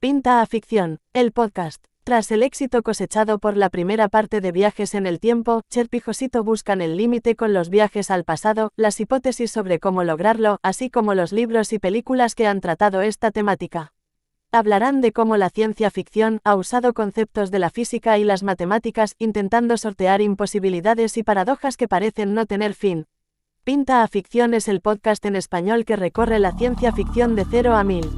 Pinta a ficción, el podcast. Tras el éxito cosechado por la primera parte de Viajes en el Tiempo, Cherp y Josito buscan el límite con los viajes al pasado, las hipótesis sobre cómo lograrlo, así como los libros y películas que han tratado esta temática. Hablarán de cómo la ciencia ficción ha usado conceptos de la física y las matemáticas, intentando sortear imposibilidades y paradojas que parecen no tener fin. Pinta a ficción es el podcast en español que recorre la ciencia ficción de 0 a 1000.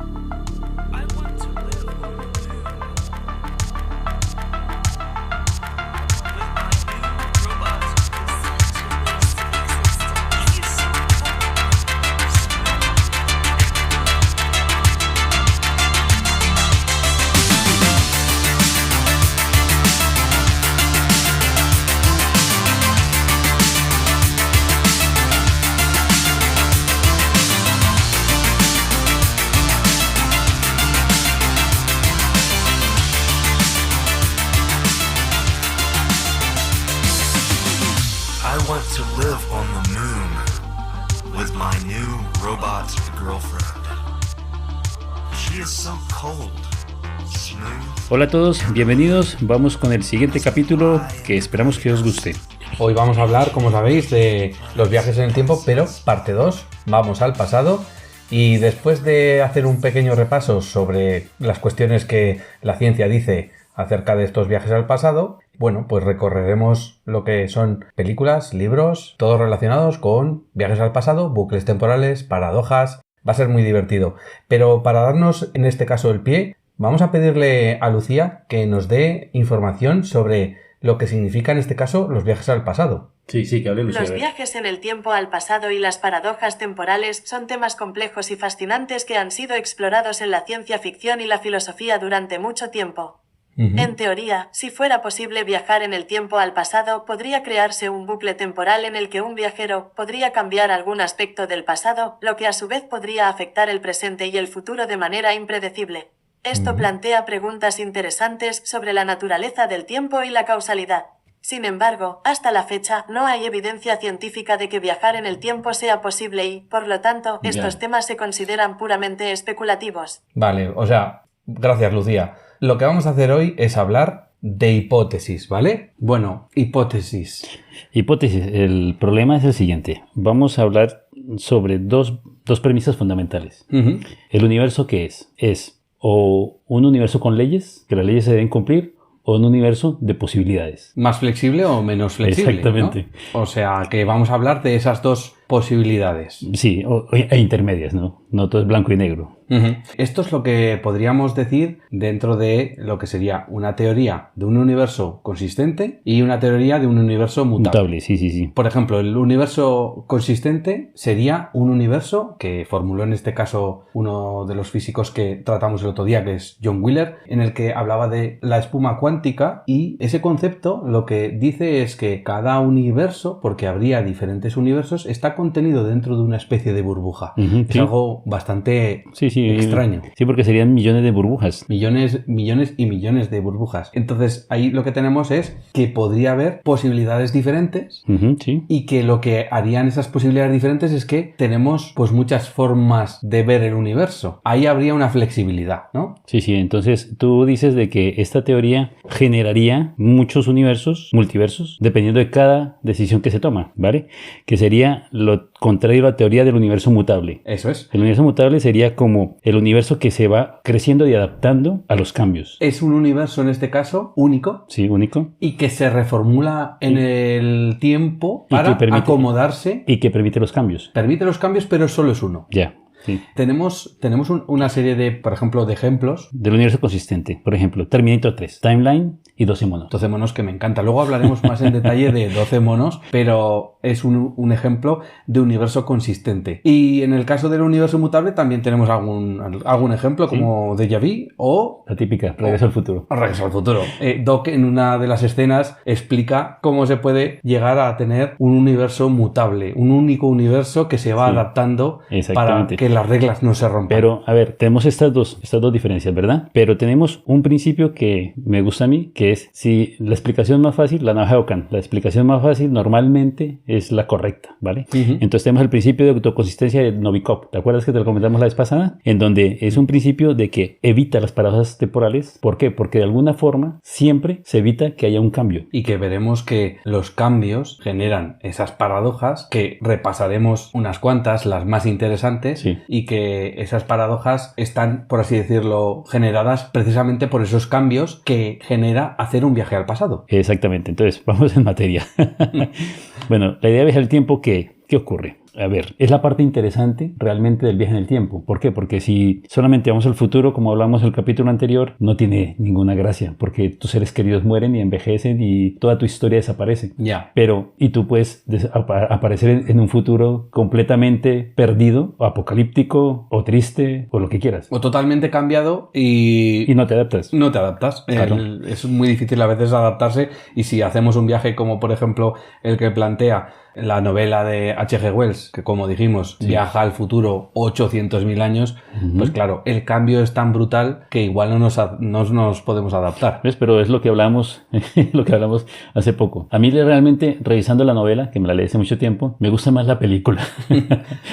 Hola a todos, bienvenidos. Vamos con el siguiente capítulo que esperamos que os guste. Hoy vamos a hablar, como sabéis, de los viajes en el tiempo, pero parte 2, vamos al pasado. Y después de hacer un pequeño repaso sobre las cuestiones que la ciencia dice acerca de estos viajes al pasado, bueno, pues recorreremos lo que son películas, libros, todos relacionados con viajes al pasado, bucles temporales, paradojas. Va a ser muy divertido. Pero para darnos en este caso el pie, vamos a pedirle a Lucía que nos dé información sobre lo que significa en este caso los viajes al pasado. Sí, que hable Lucía. Los viajes en el tiempo al pasado y las paradojas temporales son temas complejos y fascinantes que han sido explorados en la ciencia ficción y la filosofía durante mucho tiempo. En teoría, si fuera posible viajar en el tiempo al pasado, podría crearse un bucle temporal en el que un viajero podría cambiar algún aspecto del pasado, lo que a su vez podría afectar el presente y el futuro de manera impredecible. Esto plantea preguntas interesantes sobre la naturaleza del tiempo y la causalidad. Sin embargo, hasta la fecha, no hay evidencia científica de que viajar en el tiempo sea posible y, por lo tanto, estos temas se consideran puramente especulativos. Vale, o sea, gracias Lucía. Lo que vamos a hacer hoy es hablar de hipótesis, ¿vale? Bueno, hipótesis. Hipótesis. El problema es el siguiente. Vamos a hablar sobre dos premisas fundamentales. El universo, ¿qué es? Es o un universo con leyes, que las leyes se deben cumplir, o un universo de posibilidades. ¿Más flexible o menos flexible? Exactamente. ¿No? O sea, que vamos a hablar de esas dos posibilidades. Sí, e intermedias, ¿no? No todo es blanco y negro. Esto es lo que podríamos decir dentro de lo que sería una teoría de un universo consistente y una teoría de un universo mutable. Sí. Por ejemplo, el universo consistente sería un universo que formuló en este caso uno de los físicos que tratamos el otro día, que es John Wheeler, en el que hablaba de la espuma cuántica, y ese concepto lo que dice es que cada universo, porque habría diferentes universos, está contenido dentro de una especie de burbuja. Es algo bastante extraño. Sí, porque serían millones de burbujas. Millones y millones de burbujas. Entonces, ahí lo que tenemos es que podría haber posibilidades diferentes y que lo que harían esas posibilidades diferentes es que tenemos pues muchas formas de ver el universo. Ahí habría una flexibilidad, ¿no? Sí. Entonces, tú dices de que esta teoría generaría muchos universos, multiversos, dependiendo de cada decisión que se toma, ¿vale? Que sería lo contrario a la teoría del universo mutable. Eso es. El universo mutable sería como el universo que se va creciendo y adaptando a los cambios. Es un universo, en este caso, único. Sí, único. Y que se reformula en el tiempo para acomodarse. Y que permite los cambios. Permite los cambios, pero solo es uno. Ya. Sí. Tenemos una serie de, por ejemplo, de ejemplos. Del universo consistente. Por ejemplo, Terminator 3, Timeline y 12 monos. 12 monos que me encanta. Luego hablaremos más en detalle de 12 monos, pero es un ejemplo de universo consistente. Y en el caso del universo mutable también tenemos algún ejemplo, como Déjà Vu o... La típica, Regreso al futuro. Regreso al futuro. Doc en una de las escenas explica cómo se puede llegar a tener un universo mutable, un único universo que se va adaptando para que las reglas no se rompan. Pero, a ver, tenemos estas dos diferencias, ¿verdad? Pero tenemos un principio que me gusta a mí, que es, si la explicación más fácil, la navaja de Ockham, la explicación más fácil normalmente es la correcta, ¿vale? Entonces tenemos el principio de autoconsistencia de Novikov. ¿Te acuerdas que te lo comentamos la vez pasada? En donde es un principio de que evita las paradojas temporales. ¿Por qué? Porque de alguna forma siempre se evita que haya un cambio. Y que veremos que los cambios generan esas paradojas, que repasaremos unas cuantas, las más interesantes, Sí. y que esas paradojas están, por así decirlo, generadas precisamente por esos cambios que genera hacer un viaje al pasado. Exactamente. Entonces, vamos en materia. Bueno, la idea de viajar el tiempo, ¿qué ocurre? A ver, es la parte interesante realmente del viaje en el tiempo. ¿Por qué? Porque si solamente vamos al futuro, como hablamos en el capítulo anterior, no tiene ninguna gracia, porque tus seres queridos mueren y envejecen y toda tu historia desaparece. Ya. Pero, y tú puedes aparecer en un futuro completamente perdido, o apocalíptico, o triste, o lo que quieras. O totalmente cambiado y Y no te adaptas. no te adaptas. Claro. Es muy difícil a veces adaptarse, y si hacemos un viaje como por ejemplo el que plantea la novela de H.G. Wells, que como dijimos, viaja al futuro 800.000 años, pues claro, el cambio es tan brutal que igual no nos podemos adaptar. ¿Ves? Pero es lo que hablamos, hace poco. A mí realmente, revisando la novela, que me la leí hace mucho tiempo, me gusta más la película,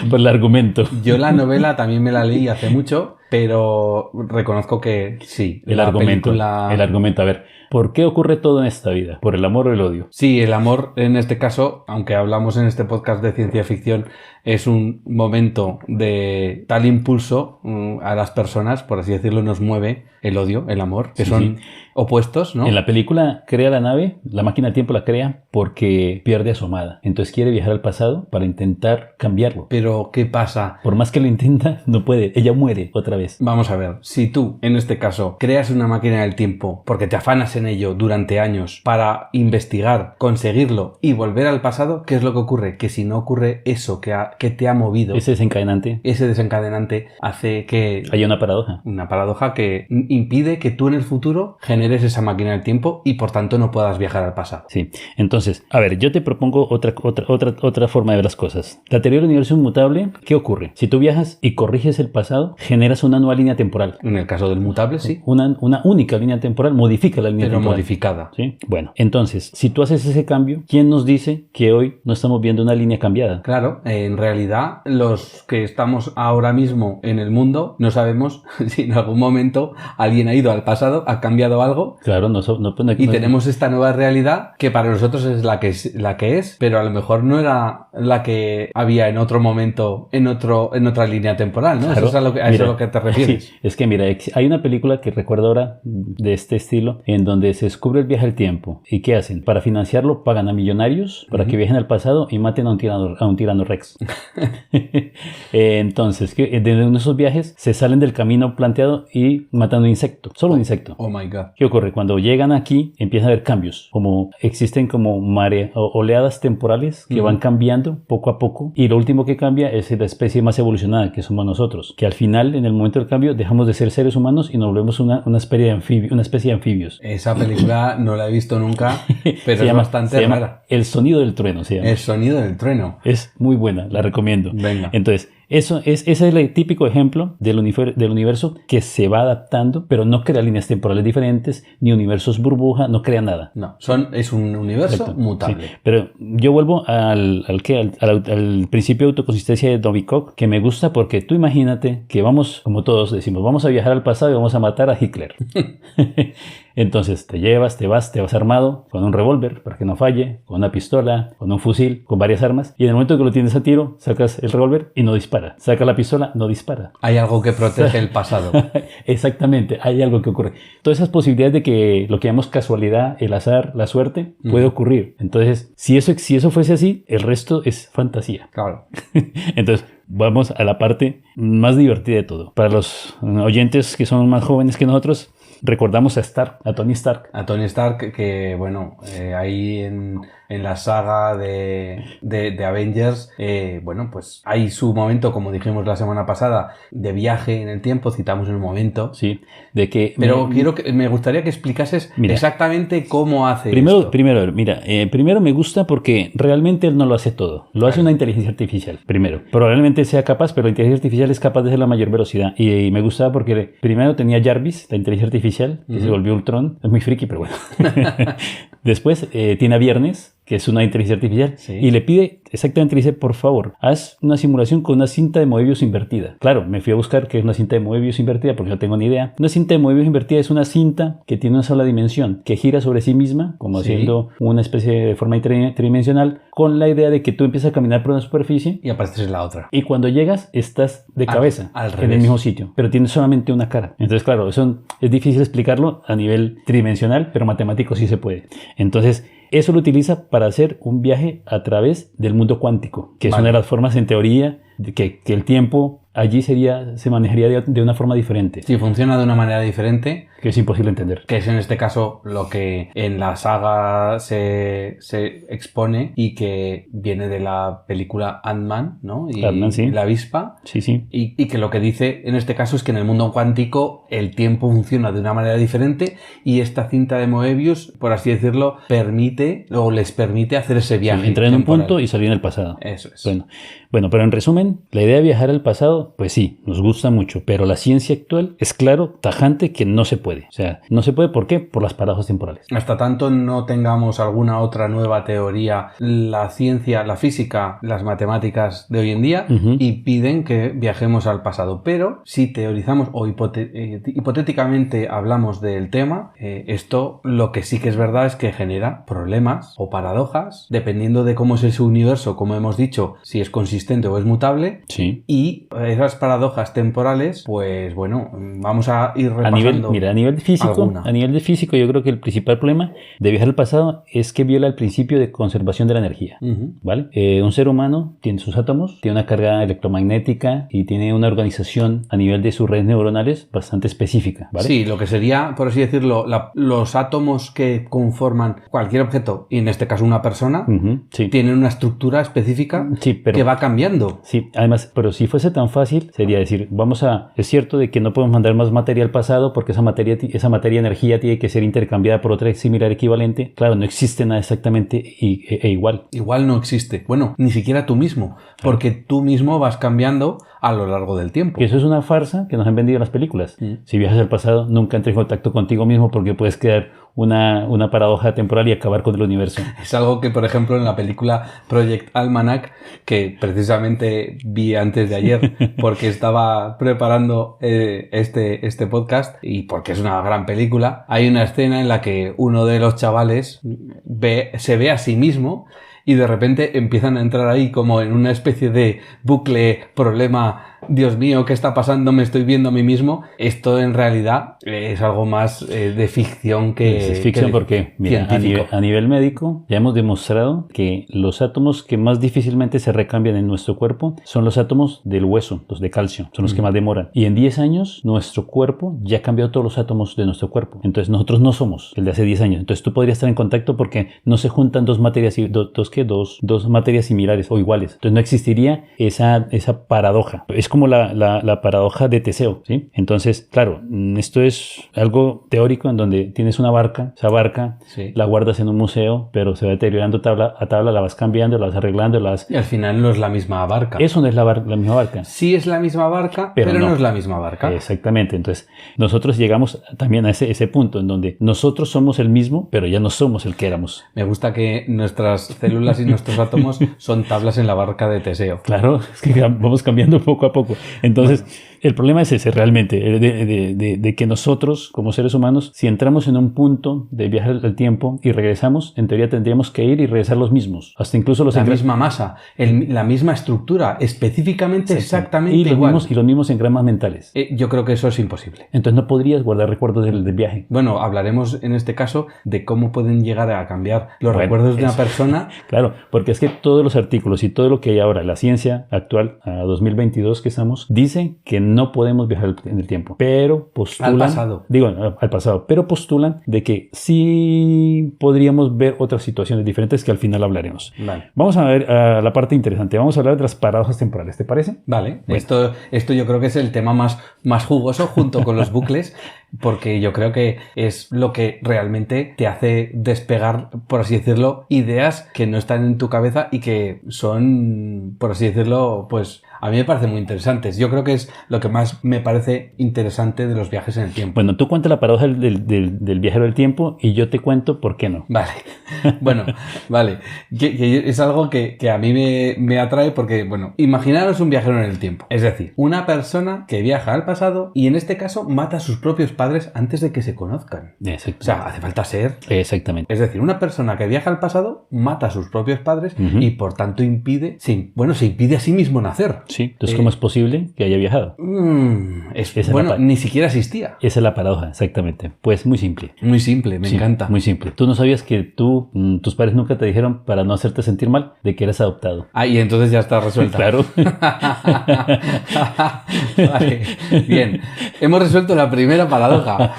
por el argumento. Yo la novela también me la leí hace mucho, pero reconozco que sí, El argumento, a ver, ¿por qué ocurre todo en esta vida? ¿Por el amor o el odio? Sí, el amor en este caso, aunque hablamos en este podcast de ciencia ficción, es un momento de tal impulso a las personas, por así decirlo, nos mueve el odio, el amor, que son opuestos, ¿no? En la película crea la nave, la máquina del tiempo la crea porque pierde a su amada. Entonces quiere viajar al pasado para intentar cambiarlo. Pero, ¿qué pasa? Por más que lo intenta, no puede. Ella muere otra vez. Vamos a ver, si tú, en este caso, creas una máquina del tiempo porque te afanas en ello durante años para investigar, conseguirlo y volver al pasado, ¿qué es lo que ocurre? Que si no ocurre eso que te ha movido, Ese desencadenante hace que hay una paradoja. Una paradoja que impide que tú en el futuro generes esa máquina del tiempo y por tanto no puedas viajar al pasado. Sí. Entonces, a ver, yo te propongo otra forma de ver las cosas. La teoría del universo inmutable, ¿qué ocurre? Si tú viajas y corriges el pasado, generas una nueva línea temporal. En el caso del mutable, sí. Una única línea temporal, modifica la línea Pero temporal. modificada. ¿Sí? Bueno, entonces, si tú haces ese cambio, ¿quién nos dice que hoy no estamos viendo una línea cambiada? Claro, en realidad los que estamos ahora mismo en el mundo no sabemos si en algún momento alguien ha ido al pasado, ha cambiado algo. Claro, Y tenemos esta nueva realidad que para nosotros es la que es, pero a lo mejor no era la que había en otro momento, en otra línea temporal, ¿no? Claro, Eso es eso es a lo que te refieres. Sí, es que mira, hay una película que recuerdo ahora de este estilo en donde se descubre el viaje al tiempo. ¿Y qué hacen? Para financiarlo pagan a millonarios para que viajen al pasado y maten a un tirano Rex. Entonces, de uno de esos viajes se salen del camino planteado y matan un insecto, solo un insecto. Oh my God. ¿Qué ocurre? Cuando llegan aquí empiezan a haber cambios, existen como oleadas temporales que van cambiando poco a poco, y lo último que cambia es la especie más evolucionada, que somos nosotros, que al final, en el momento del cambio, dejamos de ser seres humanos y nos volvemos una especie de anfibios. Esa película no la he visto nunca, pero Se es llama bastante rara. El sonido del trueno se llama. El sonido del trueno. Es muy buena, la recomiendo. Venga. Entonces, ese es el típico ejemplo del universo que se va adaptando, pero no crea líneas temporales diferentes, ni universos burbuja, no crea nada. No, es un universo Exacto. mutable. Sí, pero yo vuelvo al principio de autoconsistencia de Novikov, que me gusta porque tú imagínate que vamos, como todos decimos, vamos a viajar al pasado y vamos a matar a Hitler. Entonces te vas armado con un revólver para que no falle, con una pistola, con un fusil, con varias armas, y en el momento que lo tienes a tiro, sacas el revólver y no dispara. Saca la pistola, no dispara. Hay algo que protege el pasado. Exactamente, hay algo que ocurre. Todas esas posibilidades de que lo que llamamos casualidad, el azar, la suerte, puede ocurrir. Entonces, si eso fuese así, el resto es fantasía. Claro. Entonces, vamos a la parte más divertida de todo. Para los oyentes que son más jóvenes que nosotros, recordamos a Tony Stark. A Tony Stark, que bueno, ahí en en la saga de Avengers, bueno, pues hay su momento, como dijimos la semana pasada, de viaje en el tiempo, citamos un momento. Sí, de que... Pero me gustaría que explicases exactamente cómo hace esto. Primero me gusta porque realmente él no lo hace todo. Lo hace una inteligencia artificial, primero. Probablemente sea capaz, pero la inteligencia artificial es capaz de hacer la mayor velocidad. Y me gustaba porque primero tenía Jarvis, la inteligencia artificial, que se volvió Ultron. Es muy friki, pero bueno. Después tiene a Viernes, que es una inteligencia artificial, y le pide, exactamente, le dice, por favor, haz una simulación con una cinta de Moebius invertida. Claro, me fui a buscar qué es una cinta de Moebius invertida, porque no tengo ni idea. Una cinta de Moebius invertida es una cinta que tiene una sola dimensión, que gira sobre sí misma, como haciendo una especie de forma tridimensional, con la idea de que tú empiezas a caminar por una superficie y apareces en la otra. Y cuando llegas, estás de cabeza en el mismo sitio, pero tienes solamente una cara. Entonces, claro, eso es difícil explicarlo a nivel tridimensional, pero matemático sí se puede. Entonces, eso lo utiliza para hacer un viaje a través del mundo cuántico, que es una de las formas en teoría de que el tiempo allí se manejaría de una forma diferente. Sí, funciona de una manera diferente. Que es imposible entender. Que es en este caso lo que en la saga se expone y que viene de la película Ant-Man, ¿no? Y Ant-Man, sí. La avispa. Sí, sí. Y que lo que dice en este caso es que en el mundo cuántico el tiempo funciona de una manera diferente y esta cinta de Moebius, por así decirlo, les permite hacer ese viaje. Sí, entrar en un punto y salir en el pasado. Eso es. Bueno, pero en resumen, la idea de viajar al pasado, pues sí, nos gusta mucho, pero la ciencia actual es claro, tajante, que no se puede. O sea, no se puede, ¿por qué? Por las paradojas temporales. Hasta tanto no tengamos alguna otra nueva teoría, la ciencia, la física, las matemáticas de hoy en día, y piden que viajemos al pasado. Pero si teorizamos o hipotéticamente hablamos del tema, esto lo que sí que es verdad es que genera problemas o paradojas, dependiendo de cómo es ese universo, como hemos dicho, si es consistente o es mutable. Sí. Y esas paradojas temporales, pues bueno, vamos a ir repasando. A nivel de físico, yo creo que el principal problema de viajar al pasado es que viola el principio de conservación de la energía. ¿Vale? Un ser humano tiene sus átomos, tiene una carga electromagnética y tiene una organización a nivel de sus redes neuronales bastante específica. ¿Vale? Sí, lo que sería, por así decirlo, los átomos que conforman cualquier objeto, y en este caso una persona, tienen una estructura específica que va cambiando. Sí, además, pero si fuese tan fácil, sería decir, es cierto de que no podemos mandar más materia al pasado porque esa materia energía tiene que ser intercambiada por otra similar equivalente. Claro, no existe nada exactamente igual. Igual no existe. Bueno, ni siquiera tú mismo, porque tú mismo vas cambiando a lo largo del tiempo. Que eso es una farsa que nos han vendido las películas. Si viajas al pasado, nunca entres en contacto contigo mismo porque puedes crear una paradoja temporal y acabar con el universo. Es algo que, por ejemplo, en la película Project Almanac, que precisamente vi antes de ayer porque estaba preparando este podcast y porque es una gran película, hay una escena en la que uno de los chavales se ve a sí mismo y de repente empiezan a entrar ahí como en una especie de bucle, problema. Dios mío, ¿qué está pasando? Me estoy viendo a mí mismo. Esto en realidad es algo más de ficción que... Es ficción porque, mira, a nivel médico ya hemos demostrado que los átomos que más difícilmente se recambian en nuestro cuerpo son los átomos del hueso, los de calcio, son los que más demoran. Y en 10 años nuestro cuerpo ya ha cambiado todos los átomos de nuestro cuerpo. Entonces nosotros no somos el de hace 10 años. Entonces tú podrías estar en contacto porque no se juntan dos materias similares o iguales. Entonces no existiría esa paradoja. Es como la paradoja de Teseo, ¿sí? Entonces, claro, esto es algo teórico en donde tienes una barca, esa barca la guardas en un museo, pero se va deteriorando tabla a tabla, la vas cambiando, la vas arreglando, Y al final no es la misma barca. Eso no es la misma barca. Sí es la misma barca, pero no es la misma barca. Exactamente. Entonces, nosotros llegamos también a ese punto en donde nosotros somos el mismo, pero ya no somos el que éramos. Me gusta que nuestras células y nuestros átomos son tablas en la barca de Teseo. Claro, es que vamos cambiando poco a poco. Entonces, el problema es ese realmente, de que nosotros, como seres humanos, si entramos en un punto de viaje al tiempo y regresamos, en teoría tendríamos que ir y regresar los mismos. Hasta incluso la misma masa, la misma estructura, específicamente, exactamente igual. Y los mismos engramas mentales. Yo creo que eso es imposible. Entonces no podrías guardar recuerdos del viaje. Bueno, hablaremos en este caso de cómo pueden llegar a cambiar los recuerdos de una persona. Claro, porque es que todos los artículos y todo lo que hay ahora, la ciencia actual, a 2022 que estamos, dicen que no podemos viajar en el tiempo, pero postulan... Al pasado. Digo, al pasado, pero postulan de que sí podríamos ver otras situaciones diferentes que al final hablaremos. Vale. Vamos a ver la parte interesante. Vamos a hablar de las paradojas temporales, ¿te parece? Vale. Bueno. Esto yo creo que es el tema más jugoso junto con los bucles, porque yo creo que es lo que realmente te hace despegar, por así decirlo, ideas que no están en tu cabeza y que son, por así decirlo, pues a mí me parecen muy interesantes. Yo creo que es lo que más me parece interesante de los viajes en el tiempo. Bueno, tú cuenta la paradoja del viajero del tiempo y yo te cuento por qué no. Vale. Bueno, vale. Que es algo que a mí me atrae porque, bueno, imaginaros un viajero en el tiempo. Es decir, una persona que viaja al pasado y en este caso mata a sus propios padres antes de que se conozcan. O sea, hace falta ser... Exactamente. Es decir, una persona que viaja al pasado mata a sus propios padres y por tanto se impide a sí mismo nacer. Sí, entonces ¿cómo es posible que haya viajado? Ni siquiera existía. Esa es la paradoja, exactamente. Pues muy simple. Muy simple, me encanta. Muy simple. ¿Tú no sabías que tus padres nunca te dijeron, para no hacerte sentir mal, de que eres adoptado? Ah, y entonces ya está resuelta. Claro. Vale. Bien, hemos resuelto la primera paradoja.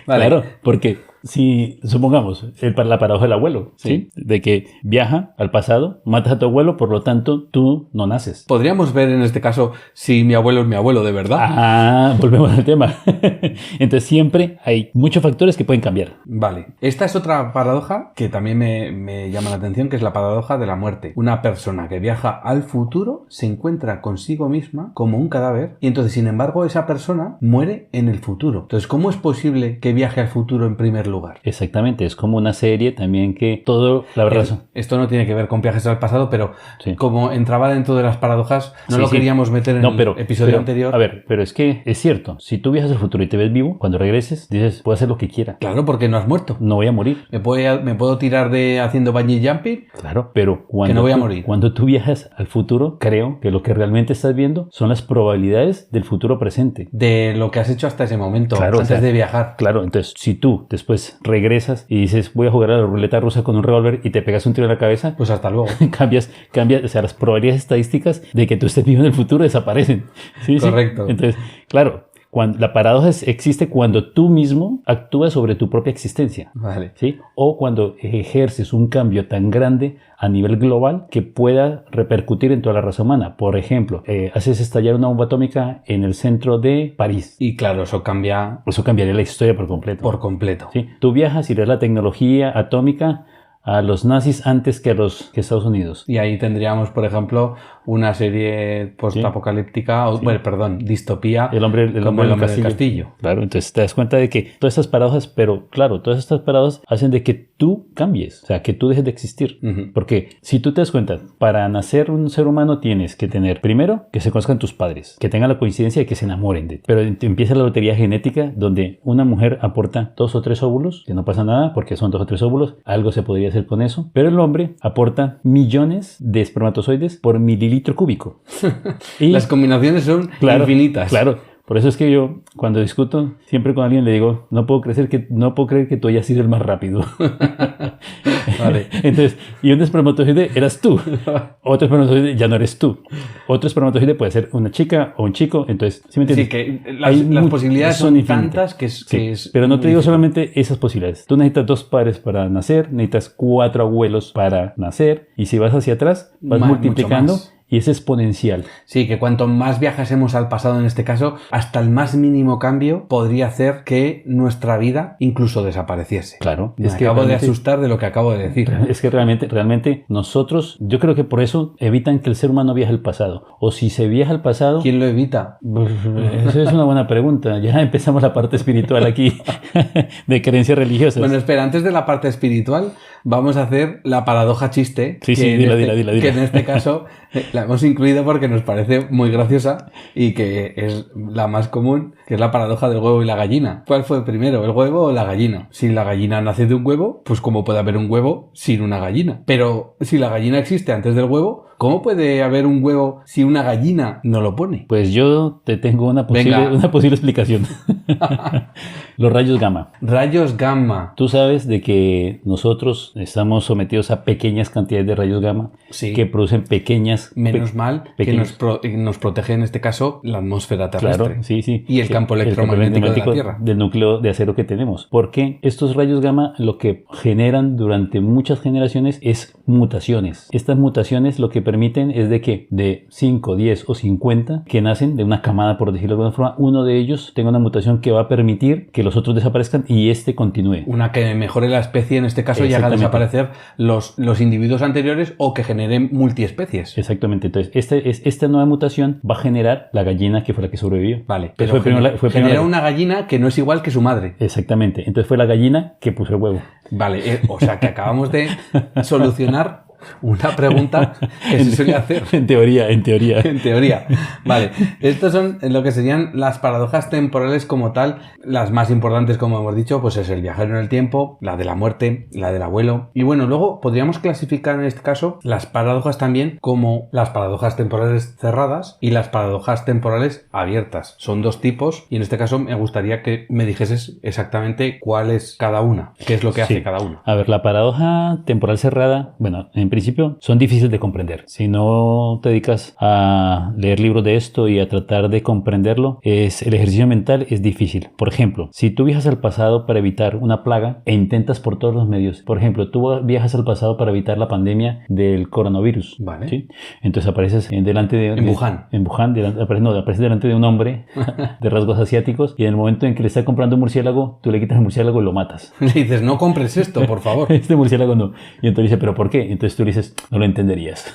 Vale. Claro, porque si supongamos la paradoja del abuelo, ¿sí? De que viaja al pasado, matas a tu abuelo, por lo tanto tú no naces. Podríamos ver en este caso si mi abuelo es mi abuelo de verdad. Ah, volvemos al tema. Entonces siempre hay muchos factores que pueden cambiar. Vale, esta es otra paradoja que también me llama la atención, que es la paradoja de la muerte. Una persona que viaja al futuro se encuentra consigo misma como un cadáver y entonces sin embargo esa persona muere en el futuro. Entonces, ¿cómo es posible que viaje al futuro en primer lugar? Exactamente, es como una serie también que todo, la verdad... Esto no tiene que ver con viajes al pasado, pero como entraba dentro de las paradojas, no lo queríamos meter en el episodio anterior. A ver, pero es que es cierto, si tú viajas al futuro y te ves vivo, cuando regreses, dices, puedo hacer lo que quiera. Claro, porque no has muerto. No voy a morir. ¿Me puedo tirar haciendo bungee jumping? Claro, pero que no voy a morir. Cuando tú viajas al futuro, creo que lo que realmente estás viendo son las probabilidades del futuro presente. De lo que has hecho hasta ese momento, antes de viajar. Claro, entonces, si tú después regresas y dices, voy a jugar a la ruleta rusa con un revólver y te pegas un tiro en la cabeza, pues hasta luego. cambias, o sea, las probabilidades estadísticas de que tú estés vivo en el futuro desaparecen. ¿Sí? Correcto. ¿Sí? Entonces, claro, la paradoja existe cuando tú mismo actúas sobre tu propia existencia. Vale. ¿Sí? O cuando ejerces un cambio tan grande a nivel global que pueda repercutir en toda la raza humana. Por ejemplo, haces estallar una bomba atómica en el centro de París. Y claro, eso cambiaría la historia por completo. Por completo. ¿Sí? Tú viajas y ves la tecnología atómica a los nazis antes que Estados Unidos. Y ahí tendríamos, por ejemplo, una serie postapocalíptica, distopía. El hombre del castillo. Claro, entonces te das cuenta de que todas estas paradojas, pero claro, todas estas paradojas hacen de que tú cambies, o sea, que tú dejes de existir. Porque si tú te das cuenta, para nacer un ser humano tienes que tener, primero, que se conozcan tus padres, que tengan la coincidencia de que se enamoren de ti. Pero empieza la lotería genética donde una mujer aporta 2 o 3 óvulos, que no pasa nada porque son 2 o 3 óvulos, algo se podría hacer con eso, pero el hombre aporta millones de espermatozoides por mililitro cúbico. Y las combinaciones son infinitas. Claro, por eso es que yo cuando discuto siempre con alguien le digo, no puedo creer que tú hayas sido el más rápido. Vale. Entonces, y un espermatozoide eras tú, otro espermatozoide ya no eres tú, otro espermatozoide puede ser una chica o un chico, entonces, ¿sí me entiendes? Sí, que las posibilidades son infinitas que es pero no te digo solamente esas posibilidades. Tú necesitas 2 padres para nacer, necesitas 4 abuelos para nacer, y si vas hacia atrás, vas multiplicando. Y es exponencial. Sí, que cuanto más viajásemos al pasado en este caso, hasta el más mínimo cambio podría hacer que nuestra vida incluso desapareciese. Claro. Me acabo de asustar de lo que acabo de decir. Es que realmente nosotros, yo creo que por eso evitan que el ser humano viaje al pasado. O si se viaja al pasado... ¿Quién lo evita? Eso es una buena pregunta. Ya empezamos la parte espiritual aquí de creencias religiosas. Bueno, espera, antes de la parte espiritual vamos a hacer la paradoja chiste. Sí, dila. Que en este caso... La hemos incluido porque nos parece muy graciosa y que es la más común, que es la paradoja del huevo y la gallina. ¿Cuál fue primero, el huevo o la gallina? Si la gallina nace de un huevo, pues ¿cómo puede haber un huevo sin una gallina? Pero si la gallina existe antes del huevo, ¿cómo puede haber un huevo si una gallina no lo pone? Pues yo te tengo una posible explicación. Los rayos gamma. Rayos gamma. Tú sabes de que nosotros estamos sometidos a pequeñas cantidades de rayos gamma que producen pequeñas... Menos mal que nos protege en este caso la atmósfera terrestre. Claro, sí. Y el campo electromagnético de la Tierra. Del núcleo de acero que tenemos. Porque estos rayos gamma lo que generan durante muchas generaciones es mutaciones. Estas mutaciones lo que permiten es de que de 5, 10 o 50 que nacen de una camada, por decirlo de alguna forma, uno de ellos tenga una mutación que va a permitir que los otros desaparezcan y este continúe. Una que mejore la especie, en este caso, y haga desaparecer los individuos anteriores o que generen multiespecies. Exactamente. Entonces, esta nueva mutación va a generar la gallina que fue la que sobrevivió. Vale, pero genera una gallina que no es igual que su madre. Exactamente. Entonces fue la gallina que puso el huevo. Vale, o sea que acabamos de solucionar una pregunta que se suele hacer. En teoría. En teoría. Vale. Estos son lo que serían las paradojas temporales como tal. Las más importantes, como hemos dicho, pues es el viajero en el tiempo, la de la muerte, la del abuelo. Y bueno, luego podríamos clasificar en este caso las paradojas también como las paradojas temporales cerradas y las paradojas temporales abiertas. Son dos tipos y en este caso me gustaría que me dijeses exactamente cuál es cada una, qué es lo que hace cada una. A ver, la paradoja temporal cerrada, bueno, en principio son difíciles de comprender. Si no te dedicas a leer libros de esto y a tratar de comprenderlo, el ejercicio mental es difícil. Por ejemplo, si tú viajas al pasado para evitar una plaga e intentas por todos los medios, por ejemplo, tú viajas al pasado para evitar la pandemia del coronavirus. Vale. ¿Sí? Entonces apareces delante de... En Wuhan. En Wuhan, apareces delante de un hombre de rasgos asiáticos y en el momento en que le está comprando un murciélago, tú le quitas el murciélago y lo matas. Le dices, no compres esto, por favor. Este murciélago no. Y entonces dice, ¿pero por qué? Entonces tú le dices, no lo entenderías.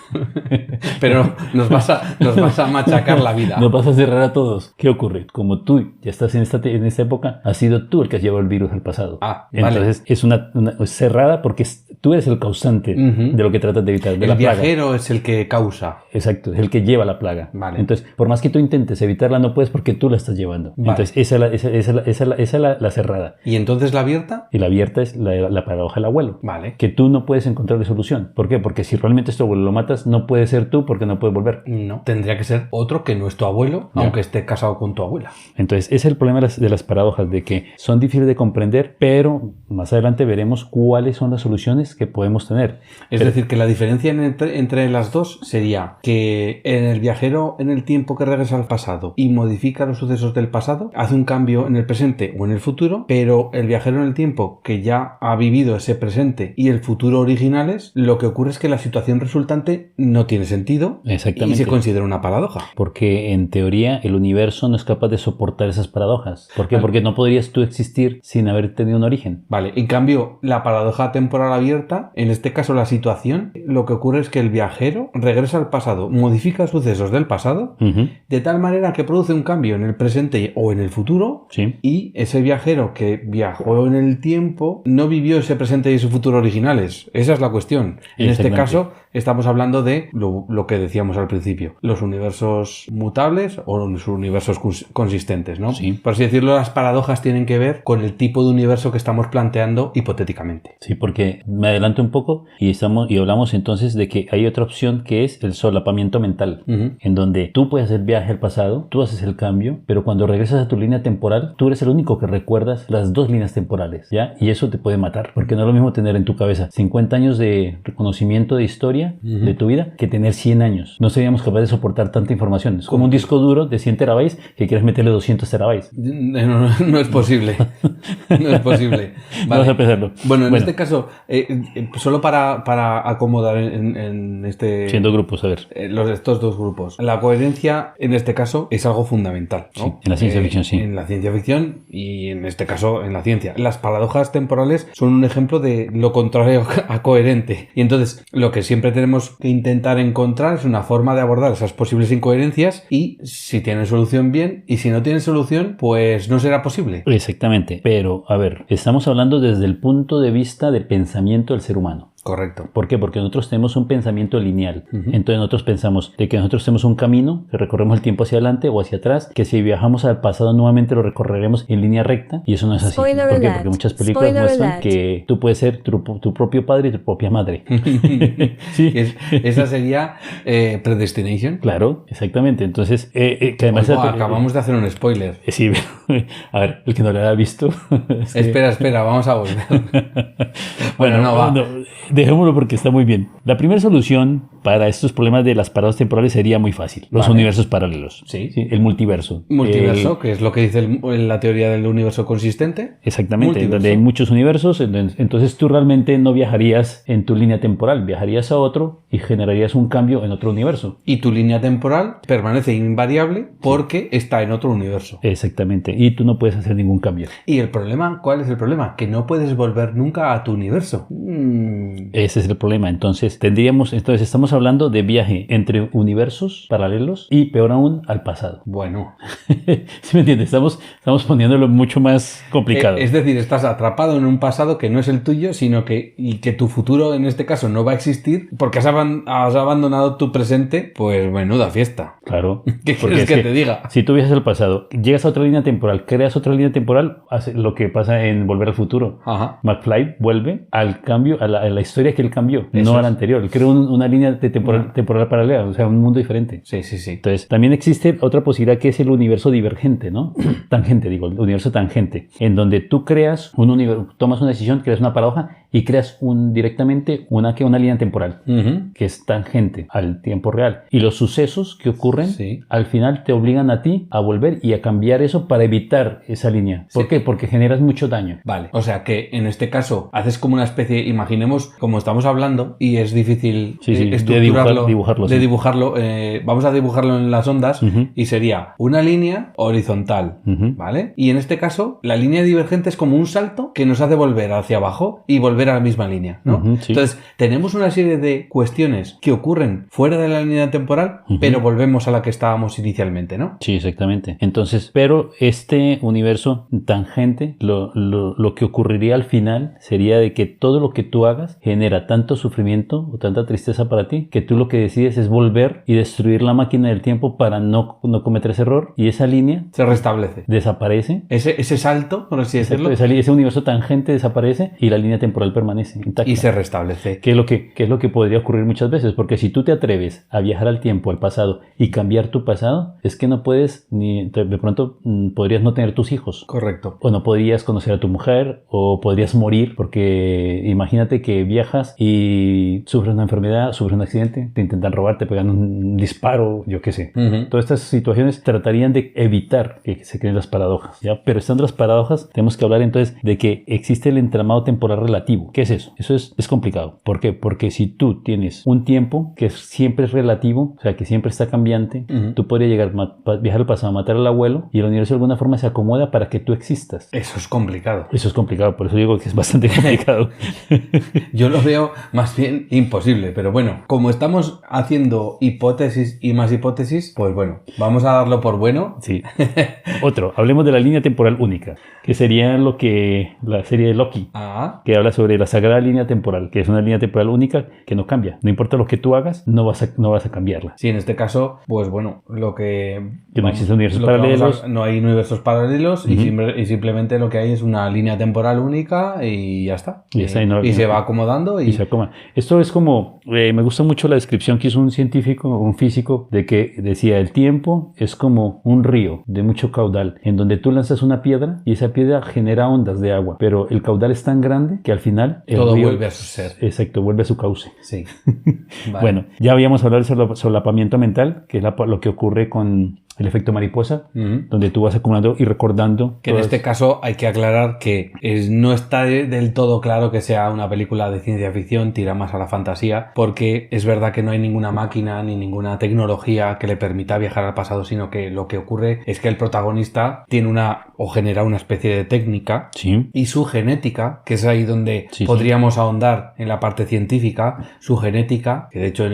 Pero nos vas a machacar la vida. Nos vas a cerrar a todos. ¿Qué ocurre? Como tú ya estás en esta época, has sido tú el que has llevado el virus al pasado. Entonces es una cerrada porque tú eres el causante de lo que tratas de evitar. De el la plaga. Viajero es el que causa. Exacto, es el que lleva la plaga. Vale. Entonces, por más que tú intentes evitarla, no puedes porque tú la estás llevando. Vale. Entonces, esa es la cerrada. ¿Y entonces la abierta? Y la abierta es la paradoja del abuelo. Vale. Que tú no puedes encontrarle solución. ¿Por qué? Porque si realmente es tu abuelo lo matas, no puede ser tú porque no puedes volver. No, tendría que ser otro que no es tu abuelo, aunque esté casado con tu abuela. Entonces, ese es el problema de las paradojas, de que son difíciles de comprender, pero más adelante veremos cuáles son las soluciones que podemos tener. Es decir, que la diferencia entre las dos sería que en el viajero en el tiempo que regresa al pasado y modifica los sucesos del pasado, hace un cambio en el presente o en el futuro, pero el viajero en el tiempo que ya ha vivido ese presente y el futuro originales, lo que ocurre es que la situación resultante no tiene sentido. Exactamente. Y se considera una paradoja. Porque en teoría el universo no es capaz de soportar esas paradojas. ¿Por qué? Porque no podrías tú existir sin haber tenido un origen. Vale, en cambio, la paradoja temporal abierta, en este caso la situación, lo que ocurre es que el viajero regresa al pasado, modifica sucesos del pasado, de tal manera que produce un cambio en el presente o en el futuro, y ese viajero que viajó en el tiempo no vivió ese presente y ese futuro originales. Esa es la cuestión. En este caso, estamos hablando de lo que decíamos al principio, los universos mutables o los universos consistentes, ¿no? Sí. Por así decirlo, las paradojas tienen que ver con el tipo de universo que estamos planteando hipotéticamente. Sí, porque me adelanto un poco y hablamos entonces de que hay otra opción que es el solapamiento mental, en donde tú puedes hacer viaje al pasado, tú haces el cambio, pero cuando regresas a tu línea temporal, tú eres el único que recuerdas las dos líneas temporales, ¿ya? Y eso te puede matar, porque no es lo mismo tener en tu cabeza 50 años de reconocimiento de historia de tu vida que tener 100 años. No seríamos capaces de soportar tanta información. Es como un disco duro de 100 terabytes que quieres meterle 200 terabytes. No es posible. No es posible. Vale. Vamos a pensarlo. Bueno, este caso, solo para acomodar en este... Siendo grupos, a ver. Estos dos grupos. La coherencia, en este caso, es algo fundamental, ¿no? Sí, en la ciencia ficción, sí. En la ciencia ficción y en este caso en la ciencia. Las paradojas temporales son un ejemplo de lo contrario a coherente. Y entonces, lo que siempre tenemos que intentar encontrar es una forma de abordar esas posibles incoherencias y si tienen solución, bien, y si no tienen solución, pues no será posible. Exactamente. Pero, a ver, estamos hablando desde el punto de vista del pensamiento del ser humano. Correcto. ¿Por qué? Porque nosotros tenemos un pensamiento lineal. Entonces nosotros pensamos de que nosotros tenemos un camino, que recorremos el tiempo hacia adelante o hacia atrás, que si viajamos al pasado nuevamente lo recorreremos en línea recta, y eso no es así. ¿Por qué? Porque muchas películas muestran que tú puedes ser tu propio padre y tu propia madre. Sí. Esa sería Predestination. Claro, exactamente. Entonces, que además... acabamos de hacer un spoiler. Sí, a ver, el que no lo haya visto... Espera, vamos a volver. Bueno, no, dejémoslo porque está muy bien. La primera solución para estos problemas de las paradojas temporales sería muy fácil. Los universos paralelos. Sí. El multiverso. Multiverso, que es lo que dice la teoría del universo consistente. Exactamente, donde hay muchos universos. Entonces tú realmente no viajarías en tu línea temporal, viajarías a otro y generarías un cambio en otro universo. Y tu línea temporal permanece invariable porque está en otro universo. Exactamente, y tú no puedes hacer ningún cambio. ¿Y el problema? ¿Cuál es el problema? Que no puedes volver nunca a tu universo. Ese es el problema. Entonces estamos hablando de viaje entre universos paralelos y peor aún al pasado. Bueno. ¿Sí me entiendes? Estamos poniéndolo mucho más complicado. Es decir, estás atrapado en un pasado que no es el tuyo, sino que tu futuro en este caso no va a existir porque has abandonado tu presente, pues menuda fiesta. Claro. ¿Qué quieres que te diga? Si tú viajas al pasado, llegas a otra línea temporal, creas otra línea temporal, hace lo que pasa en Volver al Futuro. Ajá. McFly vuelve al cambio, a la historia que él cambió, Eso no a la anterior. Él creó una línea de temporal paralela, o sea, un mundo diferente. Sí. Entonces, también existe otra posibilidad que es el universo divergente, ¿no? Tangente, digo, el universo tangente, en donde tú creas un universo, tomas una decisión, creas una paradoja y creas directamente una línea temporal que es tangente al tiempo real. Y los sucesos que ocurren al final te obligan a ti a volver y a cambiar eso para evitar esa línea. ¿Por qué? Porque generas mucho daño. Vale, o sea que en este caso haces como una especie, imaginemos como estamos hablando y es difícil estructurarlo, dibujarlo. Vamos a dibujarlo en las ondas y sería una línea horizontal, ¿vale? Y en este caso la línea divergente es como un salto que nos hace volver hacia abajo y volver a la misma línea, ¿no? Entonces tenemos una serie de cuestiones que ocurren fuera de la línea temporal, pero volvemos a la que estábamos inicialmente, ¿no? Sí, exactamente. Entonces, pero este universo tangente, lo que ocurriría al final sería de que todo lo que tú hagas genera tanto sufrimiento o tanta tristeza para ti que tú lo que decides es volver y destruir la máquina del tiempo para no cometer ese error, y esa línea se restablece, desaparece. Ese salto, por así decirlo, ese universo tangente desaparece y la línea temporal permanece intacta. Y se restablece. ¿Qué es lo que podría ocurrir muchas veces? Porque si tú te atreves a viajar al tiempo, al pasado, y cambiar tu pasado, es que no puedes de pronto podrías no tener tus hijos. Correcto. O no podrías conocer a tu mujer, o podrías morir, porque imagínate que viajas y sufres una enfermedad, sufres un accidente, te intentan robar, te pegan un disparo, yo qué sé. Todas estas situaciones tratarían de evitar que se creen las paradojas, ¿ya? Pero estando las paradojas, tenemos que hablar entonces de que existe el entramado temporal relativo. ¿Qué es eso? Eso es complicado. ¿Por qué? Porque si tú tienes un tiempo que siempre es relativo, o sea, que siempre está cambiante, tú podrías viajar al pasado, matar al abuelo, y el universo de alguna forma se acomoda para que tú existas. Eso es complicado. Eso es complicado, por eso digo que es bastante complicado. Yo lo veo más bien imposible, pero bueno, como estamos haciendo hipótesis y más hipótesis, pues bueno, vamos a darlo por bueno. Sí. Hablemos de la línea temporal única, que sería la serie de Loki, que habla sobre la sagrada línea temporal, que es una línea temporal única que no cambia. No importa lo que tú hagas, no vas a cambiarla. Sí, en este caso, pues bueno, que no existen universos paralelos. No hay universos paralelos y simplemente lo que hay es una línea temporal única y ya está. Y se va acomodando y se acomoda. Esto es como, me gusta mucho la descripción que hizo un físico, de que decía: el tiempo es como un río de mucho caudal, en donde tú lanzas una piedra y esa piedra genera ondas de agua, pero el caudal es tan grande que al final todo vuelve a su ser. Exacto, vuelve a su cauce. Sí. Vale. Bueno, ya habíamos hablado del solapamiento mental, que es lo que ocurre con el efecto mariposa, donde tú vas acumulando y recordando. Que en este caso hay que aclarar que no está del todo claro que sea una película de ciencia ficción, tira más a la fantasía, porque es verdad que no hay ninguna máquina ni ninguna tecnología que le permita viajar al pasado, sino que lo que ocurre es que el protagonista tiene genera una especie de técnica, y su genética, que es ahí donde podríamos ahondar en la parte científica, su genética, que de hecho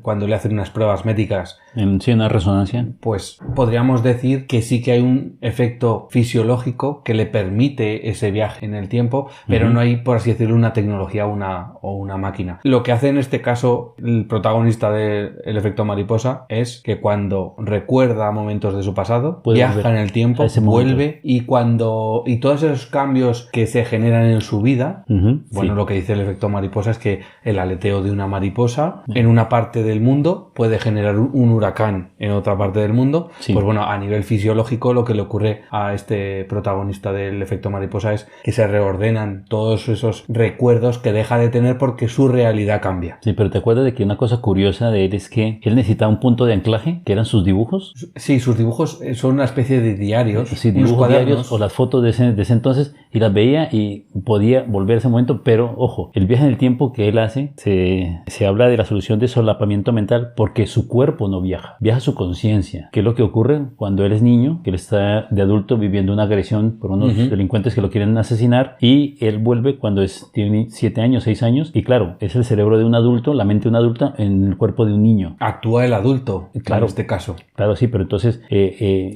cuando le hacen unas pruebas médicas, una resonancia, pues pues podríamos decir que sí que hay un efecto fisiológico que le permite ese viaje en el tiempo, pero no hay, por así decirlo, una tecnología o una máquina. Lo que hace en este caso el protagonista del efecto mariposa es que cuando recuerda momentos de su pasado, viaja en el tiempo, vuelve y todos esos cambios que se generan en su vida, lo que dice el efecto mariposa es que el aleteo de una mariposa en una parte del mundo puede generar un huracán en otra parte del mundo. Pues bueno, a nivel fisiológico lo que le ocurre a este protagonista del efecto mariposa es que se reordenan todos esos recuerdos que deja de tener porque su realidad cambia. Sí, pero te acuerdas de que una cosa curiosa de él es que él necesitaba un punto de anclaje, que eran sus dibujos. Sí, sus dibujos son una especie de diarios. Sí, dibujos diarios o las fotos de ese entonces, y las veía y podía volver a ese momento, pero ojo, el viaje en el tiempo que él hace, se habla de la solución de solapamiento mental porque su cuerpo no viaja su conciencia. ¿Qué es lo que ocurre cuando él es niño? Que él está de adulto viviendo una agresión por unos delincuentes que lo quieren asesinar, y él vuelve cuando tiene 7 años, 6 años, y claro, es el cerebro de un adulto, la mente de un adulto en el cuerpo de un niño. Actúa el adulto, claro, en este caso. Claro, sí, pero entonces...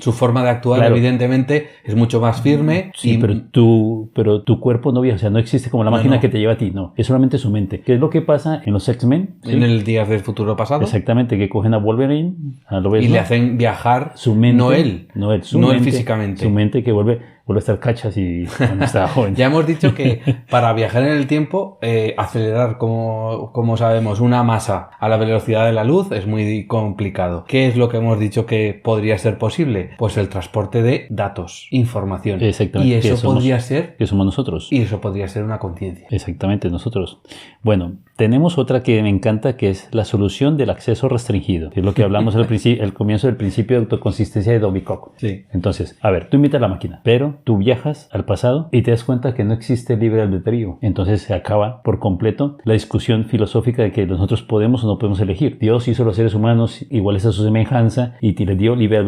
su forma de actuar, claro, evidentemente, es mucho más firme. Sí, pero tu cuerpo no viaja, o sea, no existe como la máquina que te lleva a ti, no, es solamente su mente. ¿Qué es lo que pasa en los X-Men? ¿Sí? En el Días del Futuro Pasado. Exactamente, que cogen a Wolverine, y le hacen viajar su mente, no él físicamente. Su mente que vuelve a estar cachas y cuando estaba joven. Ya hemos dicho que para viajar en el tiempo, acelerar, como sabemos, una masa a la velocidad de la luz es muy complicado. ¿Qué es lo que hemos dicho que podría ser posible? Pues el transporte de datos, información. Exactamente. Y eso podría ser... Que somos nosotros. Y eso podría ser una conciencia. Exactamente, nosotros. Bueno, tenemos otra que me encanta, que es la solución del acceso restringido. Que es lo que hablamos al comienzo del principio de autoconsistencia de Dovbyk. Sí. Entonces, a ver, tú imitas la máquina, pero tú viajas al pasado y te das cuenta que no existe libre albedrío. Entonces se acaba por completo la discusión filosófica de que nosotros podemos o no podemos elegir. Dios hizo a los seres humanos iguales a su semejanza y te les dio libre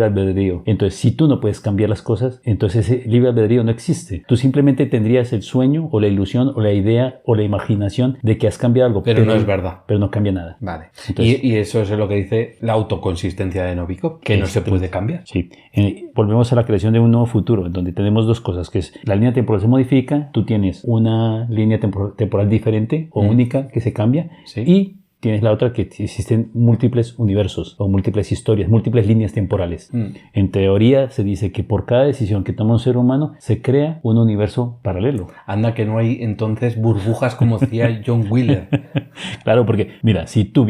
albedrío. Entonces, si tú no puedes cambiar las cosas, entonces ese libre albedrío no existe. Tú simplemente tendrías el sueño o la ilusión o la idea o la imaginación de que has cambiado algo. Pero no es verdad. Pero no cambia nada. Vale. Entonces, y eso es lo que dice la autoconsistencia de Novikov, que no se puede cambiar. Sí. Volvemos a la creación de un nuevo futuro, donde tenemos dos cosas, que es la línea temporal se modifica, tú tienes una línea temporal diferente o única que se cambia, y tienes la otra que existen múltiples universos o múltiples historias, múltiples líneas temporales. En teoría se dice que por cada decisión que toma un ser humano se crea un universo paralelo. Anda que no hay entonces burbujas como decía John Wheeler. Claro, porque mira, si tú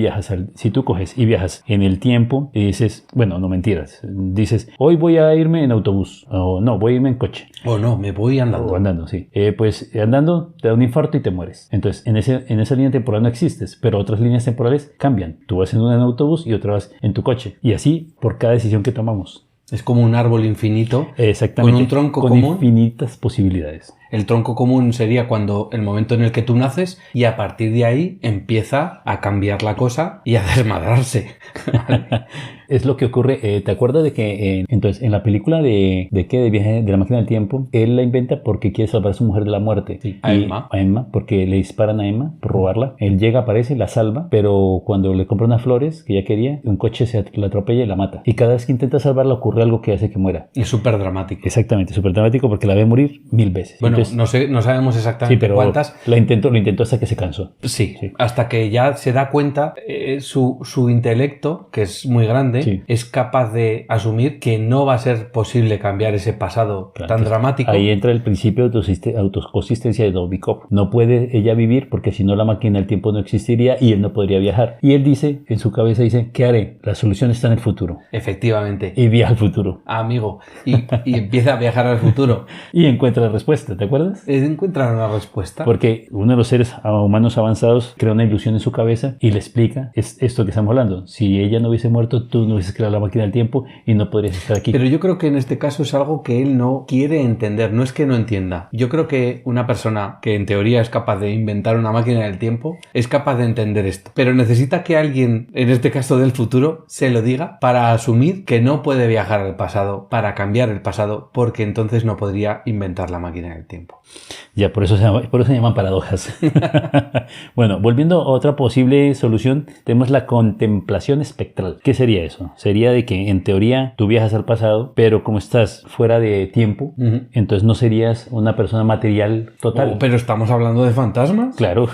coges y viajas en el tiempo y dices, bueno, no mentiras, dices, hoy voy a irme en autobús, o no, voy a irme en coche. O no, me voy andando. O andando, sí. Pues andando te da un infarto y te mueres. Entonces, en esa línea temporal no existes, pero otras líneas temporales cambian. Tú vas en una en autobús y otra vas en tu coche. Y así por cada decisión que tomamos. Es como un árbol infinito. Exactamente. Con un tronco con común. Infinitas posibilidades. El tronco común sería el momento en el que tú naces, y a partir de ahí empieza a cambiar la cosa y a desmadrarse. Es lo que ocurre. ¿Te acuerdas de que entonces en la película de viaje de la máquina del tiempo, él la inventa porque quiere salvar a su mujer de la muerte? Sí, a Emma, porque le disparan a Emma por robarla. Él llega, aparece, la salva, pero cuando le compra unas flores que ella quería, un coche la atropella y la mata. Y cada vez que intenta salvarla ocurre algo que hace que muera. Y es súper dramático. Exactamente, súper dramático porque la ve morir 1000 veces. Bueno, entonces, no sabemos exactamente cuántas. Lo intentó hasta que se cansó. Sí, hasta que ya se da cuenta, su intelecto, que es muy grande, es capaz de asumir que no va a ser posible cambiar ese pasado tan dramático. Ahí entra el principio de autoconsistencia de Dovbyk. No puede ella vivir porque si no la máquina del tiempo no existiría y él no podría viajar. Y él dice, en su cabeza dice, ¿qué haré? La solución está en el futuro. Efectivamente. Y viaja al futuro. Amigo. Y empieza a viajar al futuro. Y encuentra la respuesta, ¿te acuerdas? Encuentra una respuesta. Porque uno de los seres humanos avanzados crea una ilusión en su cabeza y le explica esto que estamos hablando. Si ella no hubiese muerto, tú no hubieses creado la máquina del tiempo y no podrías estar aquí. Pero yo creo que en este caso es algo que él no quiere entender, no es que no entienda. Yo creo que una persona que en teoría es capaz de inventar una máquina del tiempo es capaz de entender esto. Pero necesita que alguien, en este caso del futuro, se lo diga para asumir que no puede viajar al pasado, para cambiar el pasado, porque entonces no podría inventar la máquina del tiempo. Ya, por eso se llaman paradojas. Bueno, volviendo a otra posible solución, tenemos la contemplación espectral. ¿Qué sería eso? Sería de que en teoría tú viajas al pasado, pero como estás fuera de tiempo, entonces no serías una persona material total. Pero estamos hablando de fantasmas. Claro.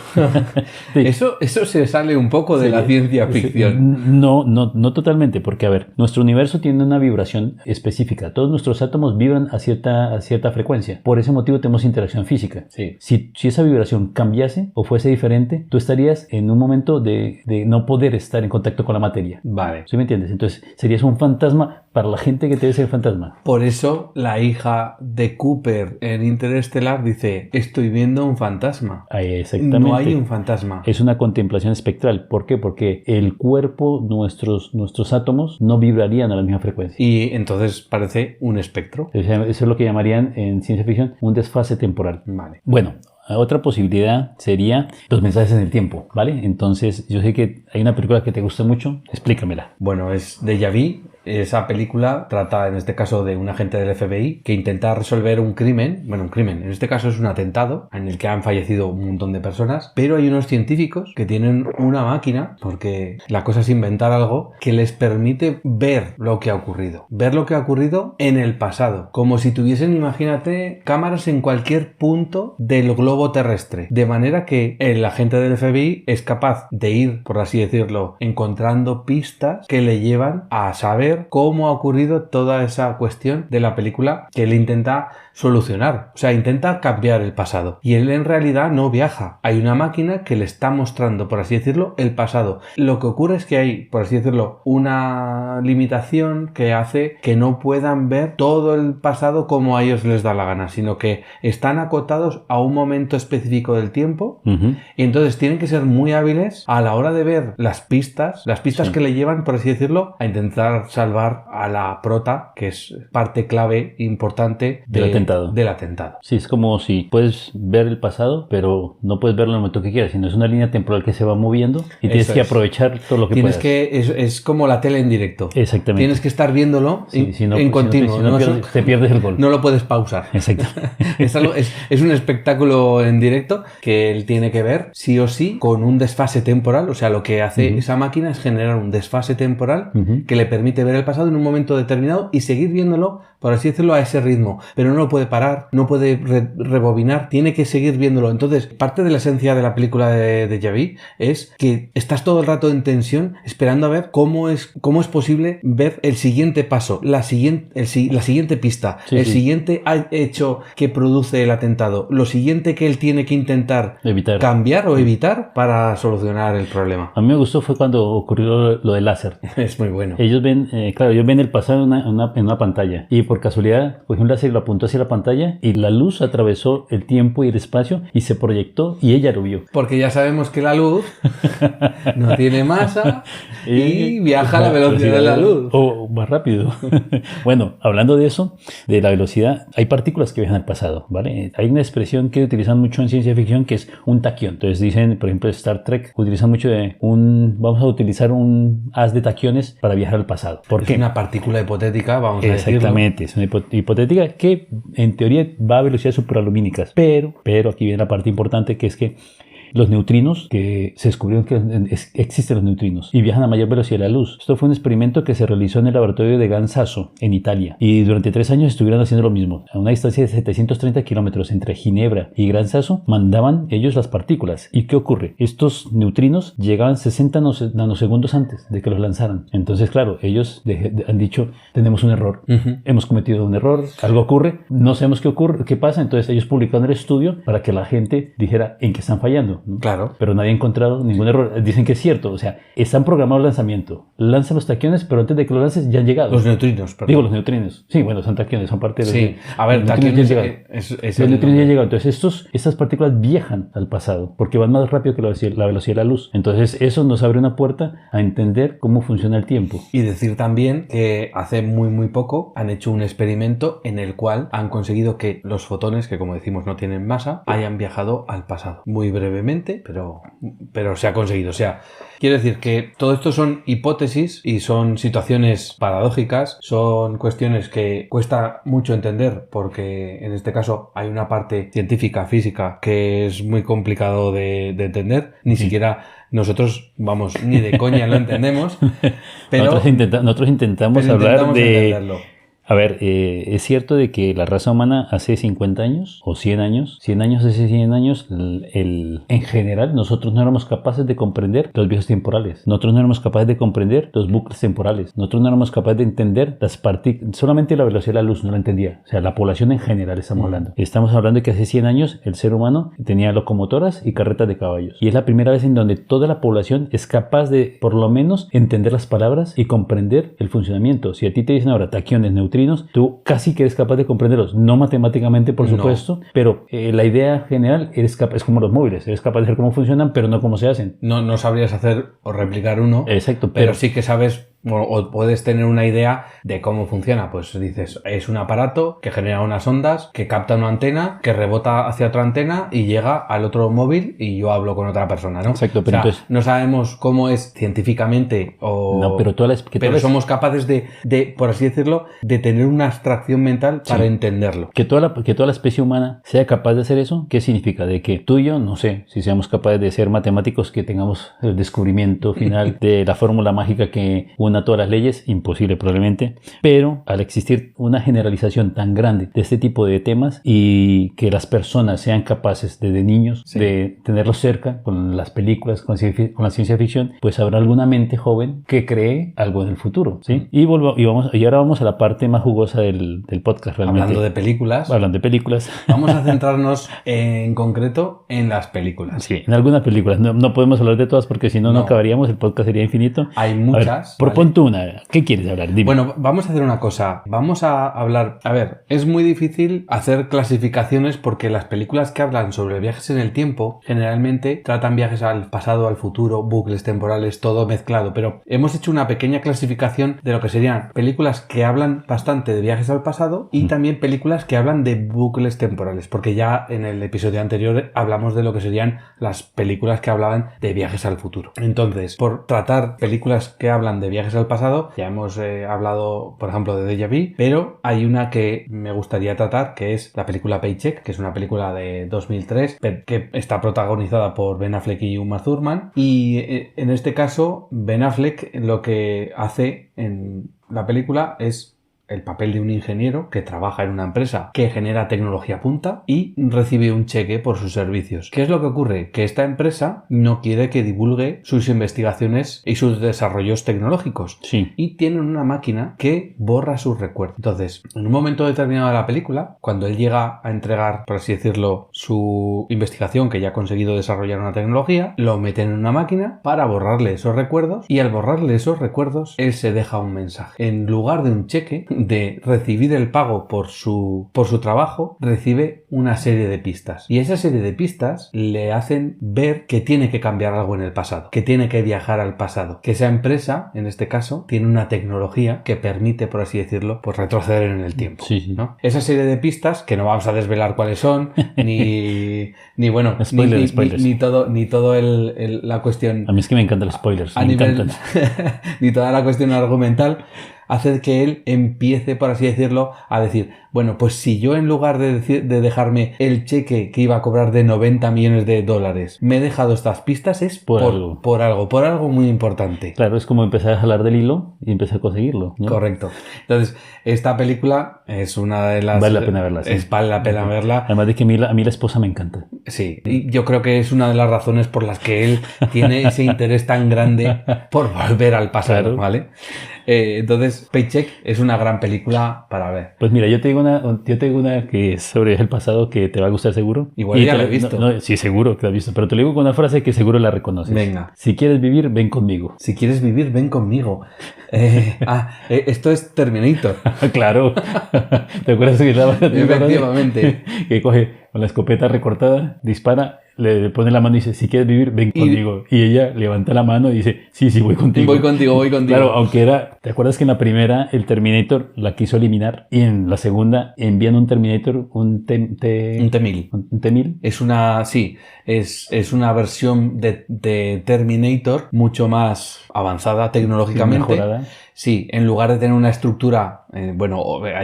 Sí. Eso se sale un poco de la ciencia ficción. No totalmente, porque a ver, nuestro universo tiene una vibración específica. Todos nuestros átomos vibran a cierta frecuencia. Por ese motivo tenemos interacción física. Sí. Si esa vibración cambiase o fuese diferente, tú estarías en un momento de no poder estar en contacto con la materia. Vale. ¿Sí me entiendes? Entonces serías un fantasma para la gente que te debe ser fantasma. Por eso la hija de Cooper en Interestelar dice, estoy viendo un fantasma. Exactamente. No hay un fantasma. Es una contemplación espectral. ¿Por qué? Porque el cuerpo, nuestros átomos no vibrarían a la misma frecuencia. Y entonces parece un espectro. Eso es lo que llamarían en ciencia ficción un desfase temporal. Vale. Bueno, otra posibilidad sería los mensajes en el tiempo, ¿vale? Entonces, yo sé que hay una película que te gusta mucho, explícamela. Bueno, es Déjà Vu. Esa película trata, en este caso, de un agente del FBI que intenta resolver un crimen. Bueno, un crimen. En este caso es un atentado en el que han fallecido un montón de personas. Pero hay unos científicos que tienen una máquina, porque la cosa es inventar algo, que les permite ver lo que ha ocurrido. Ver lo que ha ocurrido en el pasado. Como si tuviesen, imagínate, cámaras en cualquier punto del globo terrestre. De manera que el agente del FBI es capaz de ir, por así decirlo, encontrando pistas que le llevan a saber cómo ha ocurrido toda esa cuestión de la película que él intenta solucionar. O sea, intenta cambiar el pasado. Y él en realidad no viaja. Hay una máquina que le está mostrando, por así decirlo, el pasado. Lo que ocurre es que hay, por así decirlo, una limitación que hace que no puedan ver todo el pasado como a ellos les da la gana, sino que están acotados a un momento específico del tiempo. Y entonces tienen que ser muy hábiles a la hora de ver las pistas sí, que le llevan, por así decirlo, a intentar salvar a la prota, que es parte clave importante del atentado. Sí, es como si puedes ver el pasado, pero no puedes verlo en el momento que quieras, sino es una línea temporal que se va moviendo y tienes que aprovechar todo lo que puedas. Es como la tele en directo. Exactamente. Tienes que estar viéndolo en continuo. Te pierdes el gol. No lo puedes pausar. Exacto. Es un espectáculo en directo que él tiene que ver sí o sí con un desfase temporal. O sea, lo que hace esa máquina es generar un desfase temporal que le permite ver el pasado en un momento determinado y seguir viéndolo, por así decirlo, a ese ritmo. Pero no lo puede parar, no puede rebobinar, tiene que seguir viéndolo. Entonces, parte de la esencia de la película de Déjà Vu es que estás todo el rato en tensión esperando a ver cómo es posible ver el siguiente paso, la siguiente pista, siguiente hecho que produce el atentado, lo siguiente que él tiene que intentar cambiar o evitar para solucionar el problema. A mí me gustó fue cuando ocurrió lo del láser. Es muy bueno. Ellos ven el pasado en una pantalla y por casualidad cogió un láser y lo apuntó hacia la pantalla y la luz atravesó el tiempo y el espacio y se proyectó y ella lo vio. Porque ya sabemos que la luz no tiene masa y viaja a la velocidad de la luz. O más rápido. Bueno, hablando de eso, de la velocidad, hay partículas que viajan al pasado, ¿vale? Hay una expresión que utilizan mucho en ciencia ficción que es un taquión. Entonces dicen, por ejemplo, Star Trek utilizan mucho vamos a utilizar un haz de taquiones para viajar al pasado. ¿Por qué? Es una partícula hipotética, vamos a decirlo. Exactamente, es una hipotética que en teoría va a velocidades superlumínicas, pero aquí viene la parte importante, que es que los neutrinos, que se descubrieron que existen los neutrinos y viajan a mayor velocidad de la luz. Esto fue un experimento que se realizó en el laboratorio de Gran Sasso, en Italia, y durante 3 años estuvieron haciendo lo mismo. A una distancia de 730 kilómetros entre Ginebra y Gran Sasso, mandaban ellos las partículas. ¿Y qué ocurre? Estos neutrinos llegaban 60 nanosegundos antes de que los lanzaran. Entonces, claro, ellos han dicho, tenemos un error, hemos cometido un error, algo ocurre, no sabemos qué pasa. Entonces ellos publicaron el estudio para que la gente dijera en qué están fallando, ¿no? Claro. Pero nadie ha encontrado ningún error. Dicen que es cierto. O sea, están programados el lanzamiento. Lanzan los taquiones, pero antes de que los lances ya han llegado. Los neutrinos, perdón. Digo, los neutrinos. Sí, bueno, son taquiones, son parte de los... Sí, a ver, taquiones los neutrinos ya han llegado. Entonces, estas partículas viajan al pasado porque van más rápido que la velocidad de la luz. Entonces, eso nos abre una puerta a entender cómo funciona el tiempo. Y decir también que hace muy, muy poco han hecho un experimento en el cual han conseguido que los fotones, que como decimos no tienen masa, hayan viajado al pasado. Muy brevemente. lentamente, pero se ha conseguido. O sea, quiero decir que todo esto son hipótesis y son situaciones paradójicas, son cuestiones que cuesta mucho entender porque en este caso hay una parte científica, física, que es muy complicado de entender. Ni siquiera nosotros, vamos, ni de coña lo entendemos. Pero nosotros intentamos hablar de... entenderlo. A ver, es cierto de que la raza humana hace 50 años o 100 años, hace 100 años, en general, nosotros no éramos capaces de comprender los viajes temporales. Nosotros no éramos capaces de comprender los bucles temporales. Nosotros no éramos capaces de entender las partículas. Solamente la velocidad de la luz no la entendía. O sea, la población en general estamos hablando. Estamos hablando de que hace 100 años el ser humano tenía locomotoras y carretas de caballos. Y es la primera vez en donde toda la población es capaz de, por lo menos, entender las palabras y comprender el funcionamiento. Si a ti te dicen ahora taquiones, neutrinos, tú casi que eres capaz de comprenderlos, no matemáticamente por supuesto, pero la idea general es como los móviles, eres capaz de ver cómo funcionan, pero no cómo se hacen. No sabrías hacer o replicar uno, exacto, pero sí que sabes o puedes tener una idea de cómo funciona. Pues dices, es un aparato que genera unas ondas, que capta una antena, que rebota hacia otra antena y llega al otro móvil y yo hablo con otra persona, ¿no? Exacto, o pero sea, entonces... no sabemos cómo es científicamente o... No, pero somos capaces de, por así decirlo, de tener una abstracción mental para entenderlo. Que toda la especie humana sea capaz de hacer eso, ¿qué significa? De que tú y yo, no sé, si seamos capaces de ser matemáticos, que tengamos el descubrimiento final de la fórmula mágica que una todas las leyes, imposible probablemente, pero al existir una generalización tan grande de este tipo de temas y que las personas sean capaces desde niños de tenerlos cerca con las películas, con la ciencia ficción, pues habrá alguna mente joven que cree algo en el futuro, ¿sí? Y ahora vamos a la parte más jugosa del podcast realmente. Hablando de películas. Vamos a centrarnos en concreto en las películas. Sí, en algunas películas. No podemos hablar de todas porque si no acabaríamos, el podcast sería infinito. Hay muchas. Proponte una. ¿Qué quieres hablar? Dime. Bueno, vamos a hacer una cosa. Vamos a hablar... A ver, es muy difícil hacer clasificaciones porque las películas que hablan sobre viajes en el tiempo generalmente tratan viajes al pasado, al futuro, bucles temporales, todo mezclado. Pero hemos hecho una pequeña clasificación de lo que serían películas que hablan bastante de viajes al pasado y también películas que hablan de bucles temporales. Porque ya en el episodio anterior hablamos de lo que serían las películas que hablaban de viajes al futuro. Entonces, por tratar películas que hablan de viajes al pasado, ya hemos hablado, por ejemplo, de Déjà Vu, pero hay una que me gustaría tratar, que es la película Paycheck, que es una película de 2003, que está protagonizada por Ben Affleck y Uma Thurman, y en este caso, Ben Affleck lo que hace en la película es el papel de un ingeniero que trabaja en una empresa que genera tecnología punta y recibe un cheque por sus servicios. ¿Qué es lo que ocurre? Que esta empresa no quiere que divulgue sus investigaciones y sus desarrollos tecnológicos. Sí. Y tienen una máquina que borra sus recuerdos. Entonces, en un momento determinado de la película, cuando él llega a entregar, por así decirlo, su investigación, que ya ha conseguido desarrollar una tecnología, lo meten en una máquina para borrarle esos recuerdos y al borrarle esos recuerdos, él se deja un mensaje. En lugar de un cheque, de recibir el pago por su trabajo, recibe una serie de pistas. Y esa serie de pistas le hacen ver que tiene que cambiar algo en el pasado, que tiene que viajar al pasado, que esa empresa, en este caso, tiene una tecnología que permite, por así decirlo, pues retroceder en el tiempo. Sí. ¿no? Esa serie de pistas, que no vamos a desvelar cuáles son, ni bueno, spoilers. ni todo la cuestión. A mí es que me encantan los spoilers. Ni toda la cuestión argumental hace que él empiece, por así decirlo, a decir, bueno, pues si yo en lugar de dejarme el cheque que iba a cobrar de 90 millones de dólares, me he dejado estas pistas, es por algo muy importante. Claro, es como empezar a jalar del hilo y empezar a conseguirlo, ¿no? Correcto. Entonces, esta película es una de las... Vale la pena verla, sí. Vale la pena verla. Además de que a mí la esposa me encanta. Sí, y yo creo que es una de las razones por las que él tiene ese interés tan grande por volver al pasado, claro. ¿Vale? Entonces, Paycheck es una gran película para ver. Pues mira, yo te digo una que es sobre el pasado que te va a gustar seguro. Igual ya la he visto. Sí, seguro que la has visto, pero te lo digo con una frase que seguro la reconoces. Venga. Si quieres vivir, ven conmigo. Si quieres vivir, ven conmigo. Esto es Terminator. Claro. ¿Te acuerdas que la Efectivamente. que coge con la escopeta recortada, dispara, le pone la mano y dice, si quieres vivir, ven conmigo. Y ella levanta la mano y dice, sí, voy contigo. Voy contigo. Claro, aunque era, ¿te acuerdas que en la primera el Terminator la quiso eliminar y en la segunda envían un Terminator, un T-1000. Un T-1000. Es una versión de Terminator mucho más avanzada tecnológicamente. Mejorada. Sí, en lugar de tener una estructura,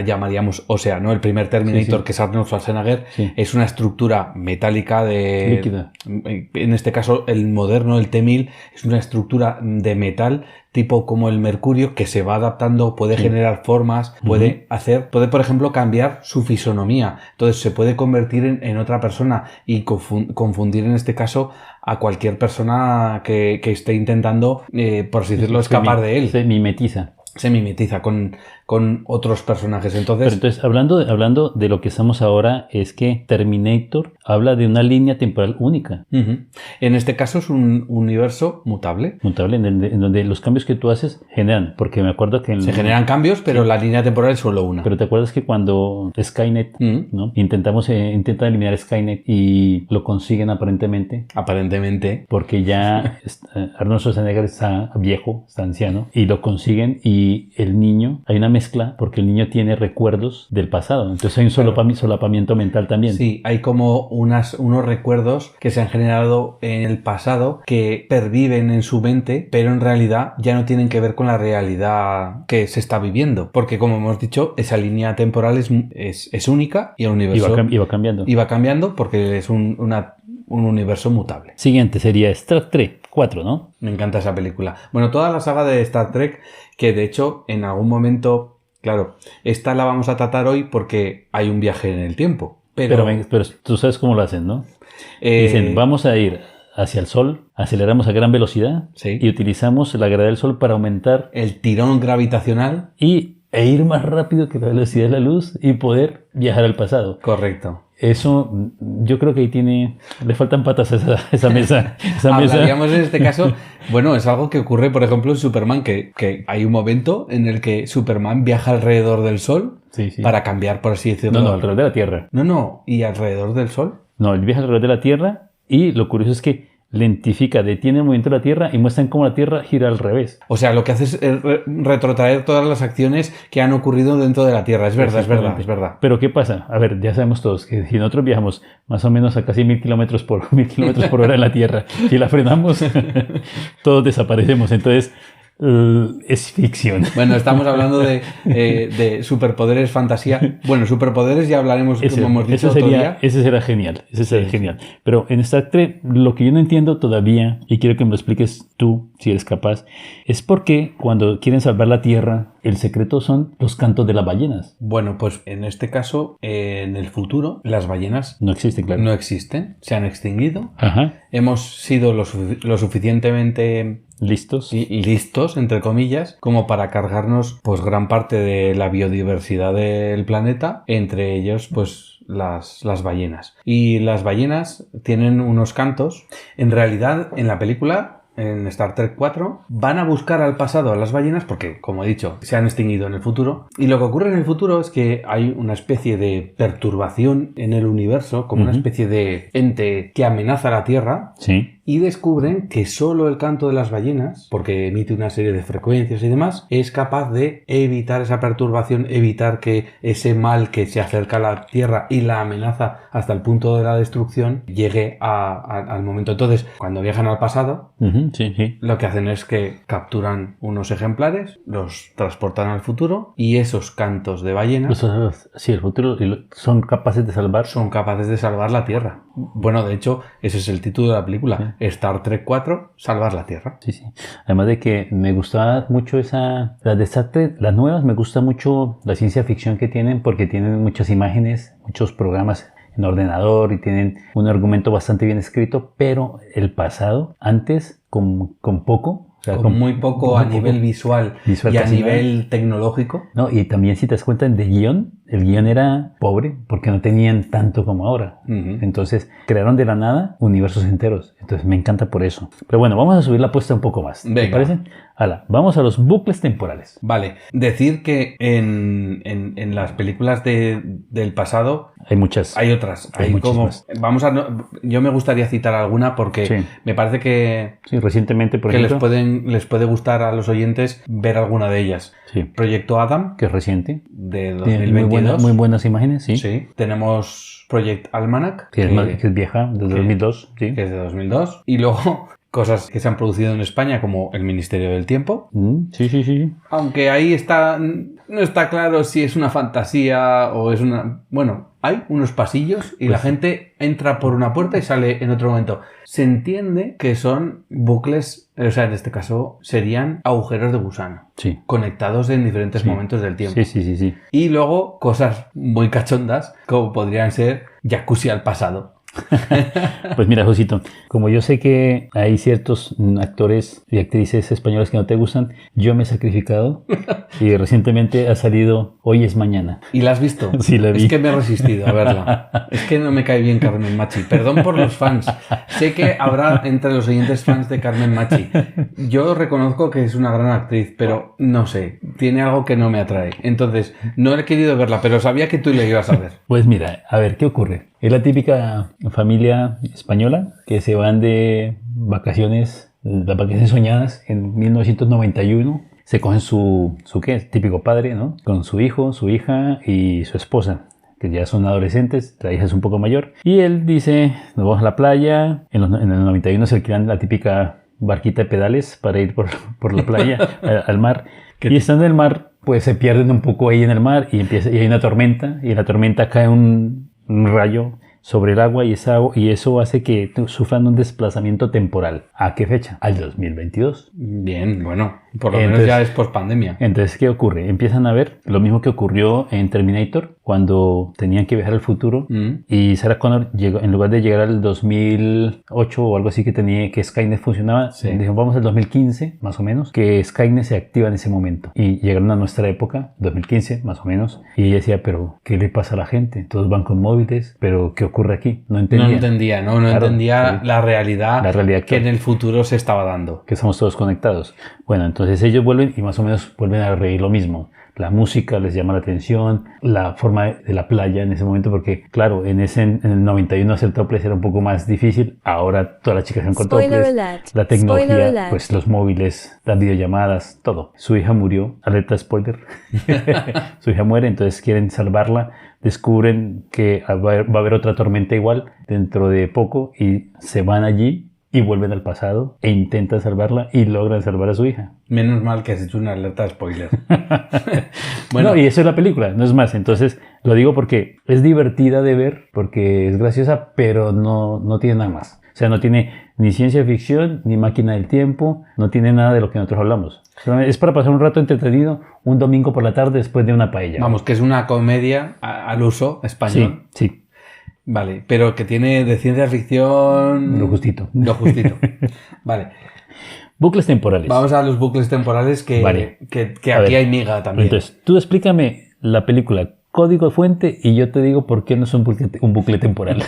llamaríamos ósea, ¿no? El primer Terminator, sí. que es Arnold Schwarzenegger, es una estructura metálica líquida. En este caso, el moderno, el T-1000, es una estructura de metal tipo como el mercurio, que se va adaptando, puede generar formas, puede, por ejemplo, cambiar su fisonomía. Entonces se puede convertir en otra persona y confundir en este caso a cualquier persona que esté intentando, por así decirlo, escapar de él. Se mimetiza con otros personajes. Pero entonces, hablando de lo que estamos ahora, es que Terminator habla de una línea temporal única. En este caso es un universo mutable. Mutable, en donde los cambios que tú haces generan, porque me acuerdo que... Se generan cambios, pero la línea temporal es solo una. Pero te acuerdas que cuando Skynet, ¿no? Intentan eliminar Skynet y lo consiguen aparentemente. Porque ya Arnold Schwarzenegger está viejo, está anciano, y lo consiguen y el niño, hay una mezcla porque el niño tiene recuerdos del pasado. Entonces hay un solapamiento mental también. Sí, hay como unos recuerdos que se han generado en el pasado que perviven en su mente, pero en realidad ya no tienen que ver con la realidad que se está viviendo. Porque como hemos dicho, esa línea temporal es única y el universo... Y va cambiando. Y va cambiando porque es un universo mutable. Siguiente sería Star Trek 4, ¿no? Me encanta esa película. Bueno, toda la saga de Star Trek, que de hecho en algún momento, claro, esta la vamos a tratar hoy porque hay un viaje en el tiempo. Pero tú sabes cómo lo hacen, ¿no? Dicen, vamos a ir hacia el Sol, aceleramos a gran velocidad y utilizamos la gravedad del Sol para aumentar el tirón gravitacional e ir más rápido que la velocidad de la luz y poder viajar al pasado. Correcto. Eso, yo creo que ahí le faltan patas a esa mesa. Hablaríamos en este caso, bueno, es algo que ocurre, por ejemplo, en Superman, que hay un momento en el que Superman viaja alrededor del Sol para cambiar, por así decirlo. No, alrededor de la Tierra. No, ¿y alrededor del Sol? No, él viaja alrededor de la Tierra y lo curioso es que detiene el movimiento de la Tierra y muestran cómo la Tierra gira al revés. O sea, lo que hace es retrotraer todas las acciones que han ocurrido dentro de la Tierra. Es verdad. Pero ¿qué pasa? A ver, ya sabemos todos que si nosotros viajamos más o menos a casi 1000 kilómetros por hora en la Tierra, si la frenamos, todos desaparecemos. Entonces, es ficción. Bueno, estamos hablando de superpoderes, fantasía. Bueno, superpoderes ya hablaremos, como hemos dicho, otro día. Ese será genial. Pero en Star Trek, lo que yo no entiendo todavía, y quiero que me lo expliques tú, si eres capaz, es por qué cuando quieren salvar la Tierra, el secreto son los cantos de las ballenas. Bueno, pues en este caso, en el futuro, las ballenas no existen, claro. No existen, se han extinguido. Ajá. Hemos sido lo suficientemente listos, entre comillas, como para cargarnos pues gran parte de la biodiversidad del planeta, entre ellos pues las ballenas. Y las ballenas tienen unos cantos. En realidad, en la película, en Star Trek 4, van a buscar al pasado a las ballenas porque, como he dicho, se han extinguido en el futuro. Y lo que ocurre en el futuro es que hay una especie de perturbación en el universo, como una especie de ente que amenaza a la Tierra. Sí. Y descubren que solo el canto de las ballenas, porque emite una serie de frecuencias y demás, es capaz de evitar esa perturbación, evitar que ese mal que se acerca a la Tierra y la amenaza hasta el punto de la destrucción llegue al momento. Entonces, cuando viajan al pasado, lo que hacen es que capturan unos ejemplares, los transportan al futuro y esos cantos de ballenas... el futuro son capaces de salvar. Son capaces de salvar la Tierra. Bueno, de hecho, ese es el título de la película. Star Trek 4, salvar la Tierra. Sí. Además de que me gustaba mucho las de Star Trek, las nuevas, me gusta mucho la ciencia ficción que tienen porque tienen muchas imágenes, muchos programas en ordenador y tienen un argumento bastante bien escrito, pero el pasado, antes, con poco... O sea, con muy poco a nivel visual y a nivel tecnológico. No, y también si te das cuenta de guión, el guión era pobre porque no tenían tanto como ahora. Entonces crearon de la nada universos enteros. Entonces me encanta por eso. Pero bueno, vamos a subir la apuesta un poco más. ¿Te parece? Hala, vamos a los bucles temporales. Vale, decir que en las películas del pasado hay muchas. Hay otras. Hay como, yo me gustaría citar alguna porque me parece que, recientemente, por ejemplo, les puede gustar a los oyentes ver alguna de ellas. Sí. Proyecto Adam, que es reciente, de 2022. Muy buenas imágenes, sí. Sí. Tenemos Project Almanac, que es vieja, de 2002. Sí. Que es de 2002. Y luego cosas que se han producido en España, como El Ministerio del Tiempo. Sí. Aunque ahí no está claro si es una fantasía o es una... Bueno, hay unos pasillos y la gente entra por una puerta y sale en otro momento. Se entiende que son bucles, o sea, en este caso serían agujeros de gusano. Sí. Conectados en diferentes momentos del tiempo. Sí. Y luego cosas muy cachondas, como podrían ser jacuzzi al pasado. Pues mira, Josito, como yo sé que hay ciertos actores y actrices españolas que no te gustan, yo me he sacrificado y recientemente ha salido Hoy es Mañana. ¿Y la has visto? Sí, la vi. Es que me he resistido a verla. Es que no me cae bien Carmen Machi. Perdón por los fans. Sé que habrá entre los oyentes fans de Carmen Machi. Yo reconozco que es una gran actriz, pero no sé, tiene algo que no me atrae. Entonces, no he querido verla, pero sabía que tú la ibas a ver. Pues mira, a ver, ¿qué ocurre? Es la típica familia española que se van de vacaciones, las vacaciones soñadas en 1991. Se cogen su ¿qué? Típico padre, ¿no? Con su hijo, su hija y su esposa, que ya son adolescentes, la hija es un poco mayor. Y él dice, nos vamos a la playa. En el 91 se alquilan la típica barquita de pedales para ir por la playa al mar. Y estando en el mar, pues se pierden un poco ahí en el mar y hay una tormenta. Y en la tormenta cae un rayo sobre el agua y eso hace que sufran un desplazamiento temporal. ¿A qué fecha? Al 2022. Bien, bueno, por lo menos ya es post-pandemia. Entonces, ¿qué ocurre? Empiezan a ver lo mismo que ocurrió en Terminator, cuando tenían que viajar al futuro y Sarah Connor llegó, en lugar de llegar al 2008 o algo así que Skynet funcionaba, dijo, vamos al 2015, más o menos, que Skynet se activa en ese momento. Y llegaron a nuestra época, 2015, más o menos, y ella decía, pero ¿qué le pasa a la gente? Todos van con móviles, pero ¿qué ocurre aquí? No entendía. No entendía la realidad que en el futuro se estaba dando. Que somos todos conectados. Bueno, entonces ellos vuelven y más o menos vuelven a reír lo mismo. La música les llama la atención, la forma de la playa en ese momento, porque claro, en el 91 hacer topless era un poco más difícil. Ahora todas las chicas son con topless. La tecnología, pues los móviles, las videollamadas, todo. Su hija murió, alerta spoiler. Su hija muere, entonces quieren salvarla. Descubren que va a haber otra tormenta igual dentro de poco y se van allí y vuelven al pasado e intentan salvarla y logran salvar a su hija. Menos mal que has hecho una alerta spoiler. Bueno, no, y eso es la película, no es más. Entonces lo digo porque es divertida de ver, porque es graciosa, pero no tiene nada más. O sea, no tiene ni ciencia ficción, ni máquina del tiempo, no tiene nada de lo que nosotros hablamos. Es para pasar un rato entretenido un domingo por la tarde después de una paella. Vamos, que es una comedia al uso español. Sí. Vale, pero que tiene de ciencia ficción... Lo justito. Vale. Bucles temporales. Vamos a los bucles temporales que aquí hay miga también. Entonces, tú explícame la película Código Fuente y yo te digo por qué no es un bucle temporal.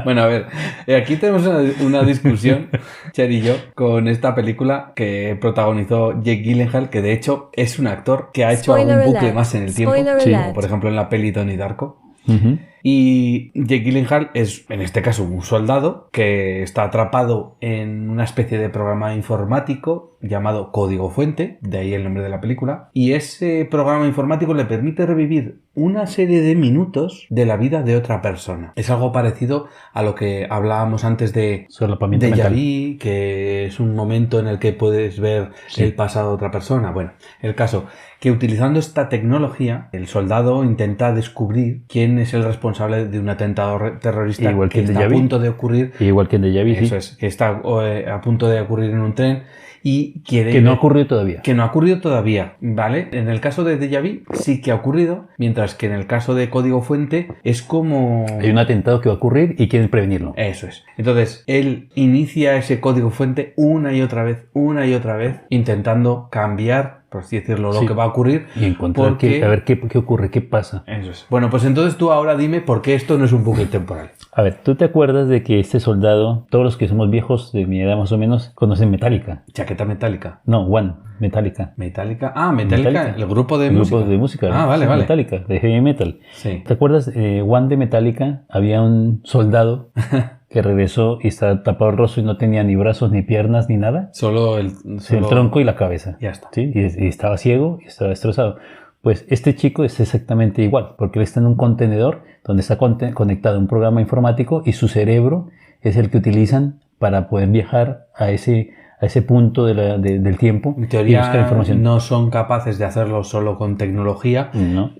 Bueno, a ver, aquí tenemos una discusión, Cher y yo, con esta película que protagonizó Jake Gyllenhaal, que de hecho es un actor que ha hecho algún bucle más en el tiempo, como por ejemplo en la peli Donnie Darko. Y Jake Gyllenhaal es, en este caso, un soldado que está atrapado en una especie de programa informático llamado Código Fuente, de ahí el nombre de la película, y ese programa informático le permite revivir una serie de minutos de la vida de otra persona. Es algo parecido a lo que hablábamos antes de Déjà Vu, que es un momento en el que puedes ver el pasado de otra persona. Bueno, el caso que utilizando esta tecnología, el soldado intenta descubrir quién es el responsable de un atentado terrorista que está a punto de ocurrir. Igual que en Déjà Vu, Eso es, que está a punto de ocurrir en un tren. Y y quiere... Que no ha ocurrido todavía. Que no ha ocurrido todavía, ¿vale? En el caso de Déjà Vu sí que ha ocurrido, mientras que en el caso de Código Fuente es como... Hay un atentado que va a ocurrir y quieren prevenirlo. Eso es. Entonces, él inicia ese Código Fuente una y otra vez, intentando cambiar, por así decirlo, lo que va a ocurrir. Y encontrar a ver qué ocurre, qué pasa. Eso es. Bueno, pues entonces tú ahora dime por qué esto no es un bucle temporal. A ver, ¿tú te acuerdas de que este soldado, todos los que somos viejos de mi edad más o menos, conocen Metallica? Chaqueta Metallica. No, One, Metallica. Metallica. Ah, Metallica, el grupo de música. El grupo de música. Ah, vale, vale. Metallica, de heavy metal. Sí. ¿Te acuerdas? One de Metallica, había un soldado que regresó y estaba tapado el rostro y no tenía ni brazos, ni piernas, ni nada. Solo el tronco y la cabeza. Ya está. ¿Sí? Y estaba ciego y estaba destrozado. Pues este chico es exactamente igual, porque él está en un contenedor donde está conectado a un programa informático y su cerebro es el que utilizan para poder viajar a ese punto del tiempo. En teoría y buscar información. No son capaces de hacerlo solo con tecnología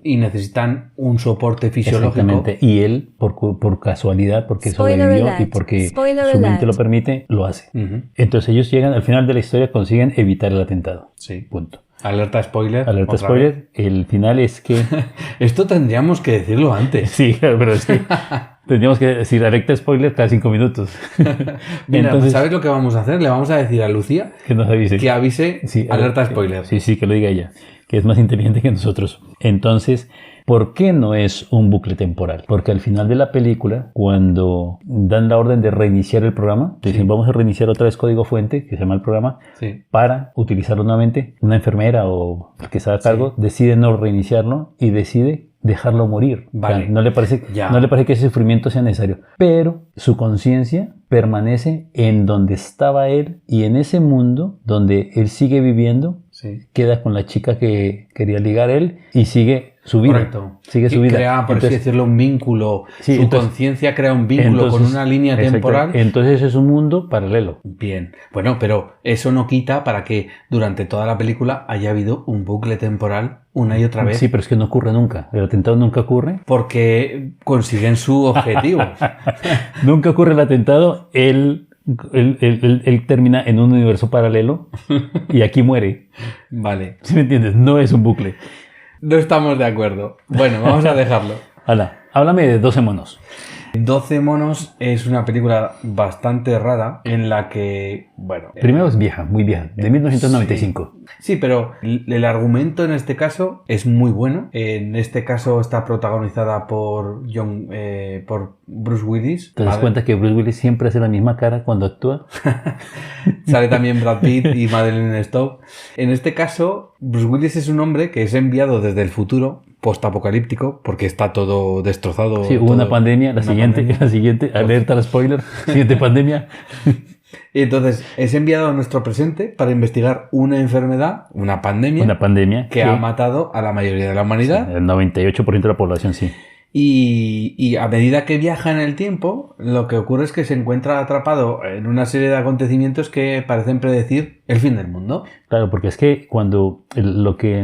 y necesitan un soporte fisiológico. Exactamente. Y él, por casualidad, porque sobrevivió y porque su mente lo permite, lo hace. Entonces ellos llegan, al final de la historia, consiguen evitar el atentado. Sí. Punto. Alerta spoiler. Alerta spoiler. El final es que... Esto tendríamos que decirlo antes. Sí, pero es que tendríamos que decir alerta spoiler cada 5 minutos. Mira, entonces, ¿sabes lo que vamos a hacer? Le vamos a decir a Lucía que nos avise. Que avise alerta spoiler. Sí, que lo diga ella, que es más inteligente que nosotros. Entonces, ¿por qué no es un bucle temporal? Porque al final de la película, cuando dan la orden de reiniciar el programa, dicen vamos a reiniciar otra vez Código Fuente, que se llama el programa, para utilizarlo nuevamente, una enfermera o el que está a cargo decide no reiniciarlo y decide dejarlo morir. Vale. O sea, no le parece que ese sufrimiento sea necesario. Pero su conciencia permanece en donde estaba él y en ese mundo donde él sigue viviendo, queda con la chica que quería ligar él y sigue su vida. Correcto. Sigue su vida. Crea, por así decirlo, un vínculo. Su conciencia crea un vínculo con una línea temporal. Entonces es un mundo paralelo. Bien. Bueno, pero eso no quita para que durante toda la película haya habido un bucle temporal una y otra vez. Sí, pero es que no ocurre nunca. El atentado nunca ocurre. Porque consiguen su objetivo. Nunca ocurre el atentado. Él termina en un universo paralelo y aquí muere. Vale. ¿Sí me entiendes? No es un bucle. No estamos de acuerdo. Bueno, vamos a dejarlo. Háblame de 12 monos. 12 monos es una película bastante rara en la que, bueno... Primero es vieja, muy vieja, de 1995. Sí, pero el argumento en este caso es muy bueno. En este caso está protagonizada por Bruce Willis. ¿Te das cuenta que Bruce Willis siempre hace la misma cara cuando actúa? Sale también Brad Pitt y Madeleine Stowe. En este caso, Bruce Willis es un hombre que es enviado desde el futuro postapocalíptico porque está todo destrozado. Sí, hubo una pandemia, la siguiente, alerta al spoiler, siguiente pandemia. Y entonces es enviado a nuestro presente para investigar una enfermedad, una pandemia que ha matado a la mayoría de la humanidad. Sí, el 98% de la población, sí. Y a medida que viaja en el tiempo, lo que ocurre es que se encuentra atrapado en una serie de acontecimientos que parecen predecir el fin del mundo. Claro, porque es que cuando lo que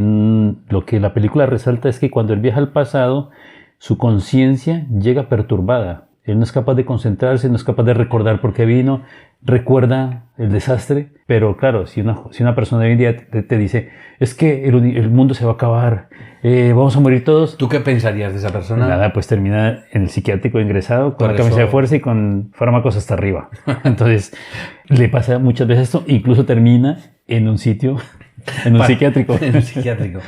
la película resalta es que cuando él viaja al pasado, su conciencia llega perturbada. Él no es capaz de concentrarse, no es capaz de recordar por qué vino, recuerda el desastre, pero claro, si una persona de hoy en día te dice, es que el mundo se va a acabar, vamos a morir todos. ¿Tú qué pensarías de esa persona? Nada, pues termina en el psiquiátrico ingresado con la camisa de fuerza y con fármacos hasta arriba. Entonces, le pasa muchas veces esto, incluso termina en un sitio... En un psiquiátrico. En un psiquiátrico.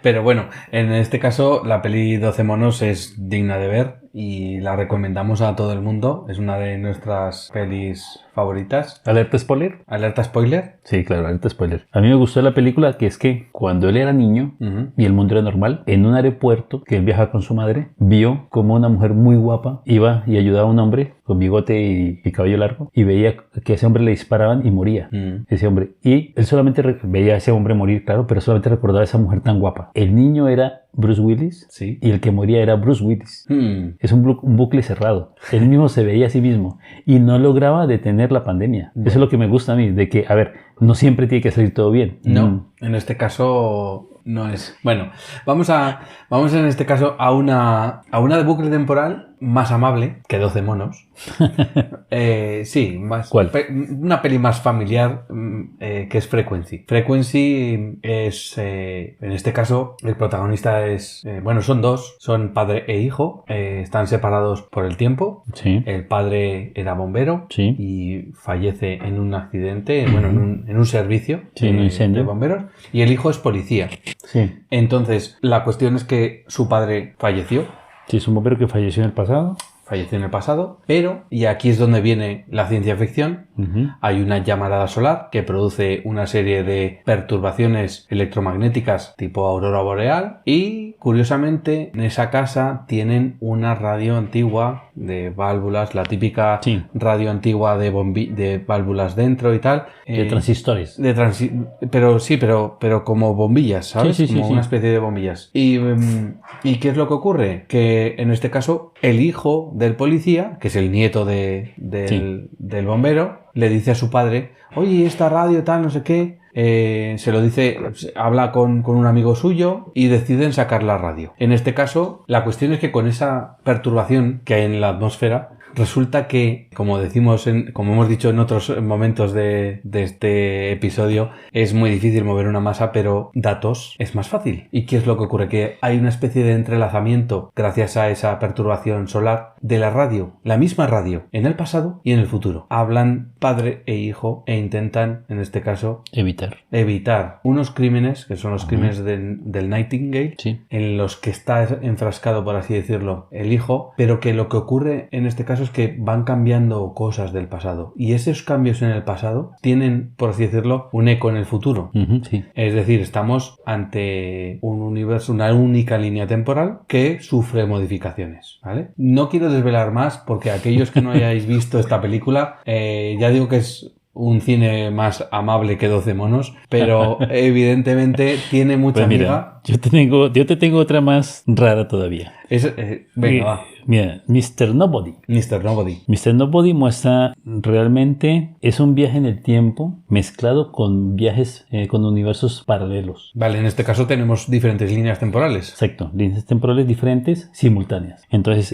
Pero bueno, en este caso la peli 12 monos es digna de ver y la recomendamos a todo el mundo. Es una de nuestras pelis favoritas. ¿Alerta spoiler? ¿Alerta spoiler? Sí, claro, alerta spoiler. A mí me gustó la película que es que cuando él era niño y el mundo era normal, en un aeropuerto que él viajaba con su madre, vio como una mujer muy guapa iba y ayudaba a un hombre con bigote y cabello largo y veía que a ese hombre le disparaban y moría ese hombre. Y él solamente veía a ese hombre morir, claro, pero solamente recordaba a esa mujer tan guapa. El niño era Bruce Willis y el que moría era Bruce Willis. Es un bucle cerrado. Él mismo se veía a sí mismo y no lograba detener la pandemia. Eso es lo que me gusta a mí, de que, a ver, no siempre tiene que salir todo bien. No, en este caso no es. Bueno, vamos en este caso a una de bucle temporal más amable que 12 monos. Sí, más. ¿Cuál? Una peli más familiar que es Frequency. Frequency es, en este caso, el protagonista es, bueno, son dos, son padre e hijo, están separados por el tiempo. Sí. El padre era bombero Sí. y fallece en un accidente, bueno, en un servicio Sí, en un incendio. de bomberos, y el hijo es policía. Sí. Entonces, la cuestión es que su padre falleció. Sí, es un bombero que falleció en el pasado. Falleció en el pasado, pero, y aquí es donde viene la ciencia ficción, hay una llamarada solar que produce una serie de perturbaciones electromagnéticas tipo aurora boreal y, curiosamente, en esa casa tienen una radio antigua de válvulas, la típica Sí. radio antigua de válvulas dentro y tal. De transistores. Pero como bombillas, ¿sabes? Sí, sí, como sí, una sí. especie de bombillas. ¿Y qué es lo que ocurre? Que en este caso el hijo del policía, que es el nieto del bombero, le dice a su padre, oye, esta radio tal, no sé qué. Se lo dice, habla con un amigo suyo y deciden sacar la radio. En este caso, la cuestión es que con esa perturbación que hay en la atmósfera, resulta que, como hemos dicho en otros momentos de este episodio, es muy difícil mover una masa, pero datos es más fácil. ¿Y qué es lo que ocurre? Que hay una especie de entrelazamiento, gracias a esa perturbación solar, de la radio, la misma radio, en el pasado y en el futuro. Hablan padre e hijo e intentan, en este caso, evitar unos crímenes, que son los crímenes del Nightingale, Sí. en los que está enfrascado, por así decirlo, el hijo, pero que lo que ocurre en este caso es que van cambiando cosas del pasado y esos cambios en el pasado tienen, por así decirlo, un eco en el futuro. Sí. Es decir, estamos ante un universo, una única línea temporal que sufre modificaciones, ¿vale? No quiero desvelar más porque aquellos que no hayáis visto esta película, ya digo que es un cine más amable que 12 monos, pero evidentemente tiene mucha Pues mira, yo te tengo otra más rara todavía. Venga, va. Mira, Mr. Nobody. Mr. Nobody. Mr. Nobody muestra realmente es un viaje en el tiempo mezclado con viajes con universos paralelos. Vale, en este caso tenemos diferentes líneas temporales. Exacto, líneas temporales diferentes simultáneas. Entonces,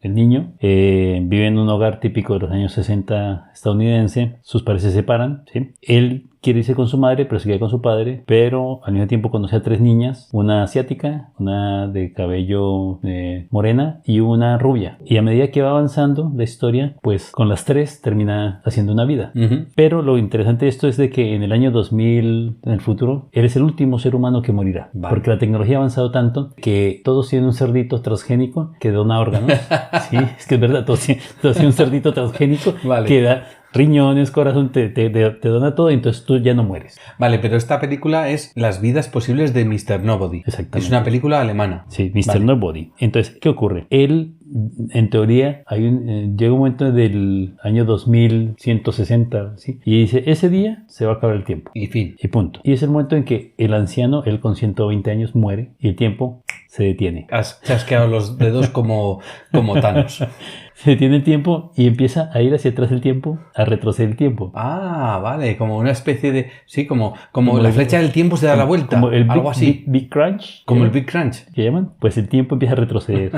el niño vive en un hogar típico de los años 60 estadounidense. Sus padres se separan, ¿sí? Él quiere irse con su madre, pero se queda con su padre. Pero al mismo tiempo conoce a 3 niñas. Una asiática, una de cabello morena y una rubia. Y a medida que va avanzando la historia, pues con las 3 termina haciendo una vida. Pero lo interesante de esto es de que en el año 2000, en el futuro, él es el último ser humano que morirá. Vale. Porque la tecnología ha avanzado tanto que todos tienen un cerdito transgénico que dona órganos. Sí, es que es verdad, todos tienen un cerdito transgénico que da riñones, corazón, te dona todo y entonces tú ya no mueres. Vale, pero esta película es Las vidas posibles de Mr. Nobody. Exactamente. Es una película alemana. Sí, Mr. Nobody. Entonces, ¿qué ocurre? Él, en teoría, llega un momento del año 2160, ¿sí? Y dice, ese día se va a acabar el tiempo. Y fin. Y punto. Y es el momento en que el anciano, él con 120 años, muere y el tiempo se detiene. Has chasqueado los dedos como Thanos. Se detiene el tiempo y empieza a ir hacia atrás el tiempo, a retroceder el tiempo. Ah, vale, como una especie de... Sí, como la flecha del tiempo se da la vuelta. Como algo así. Big Crunch. Como el Big Crunch. ¿Qué llaman? Pues el tiempo empieza a retroceder.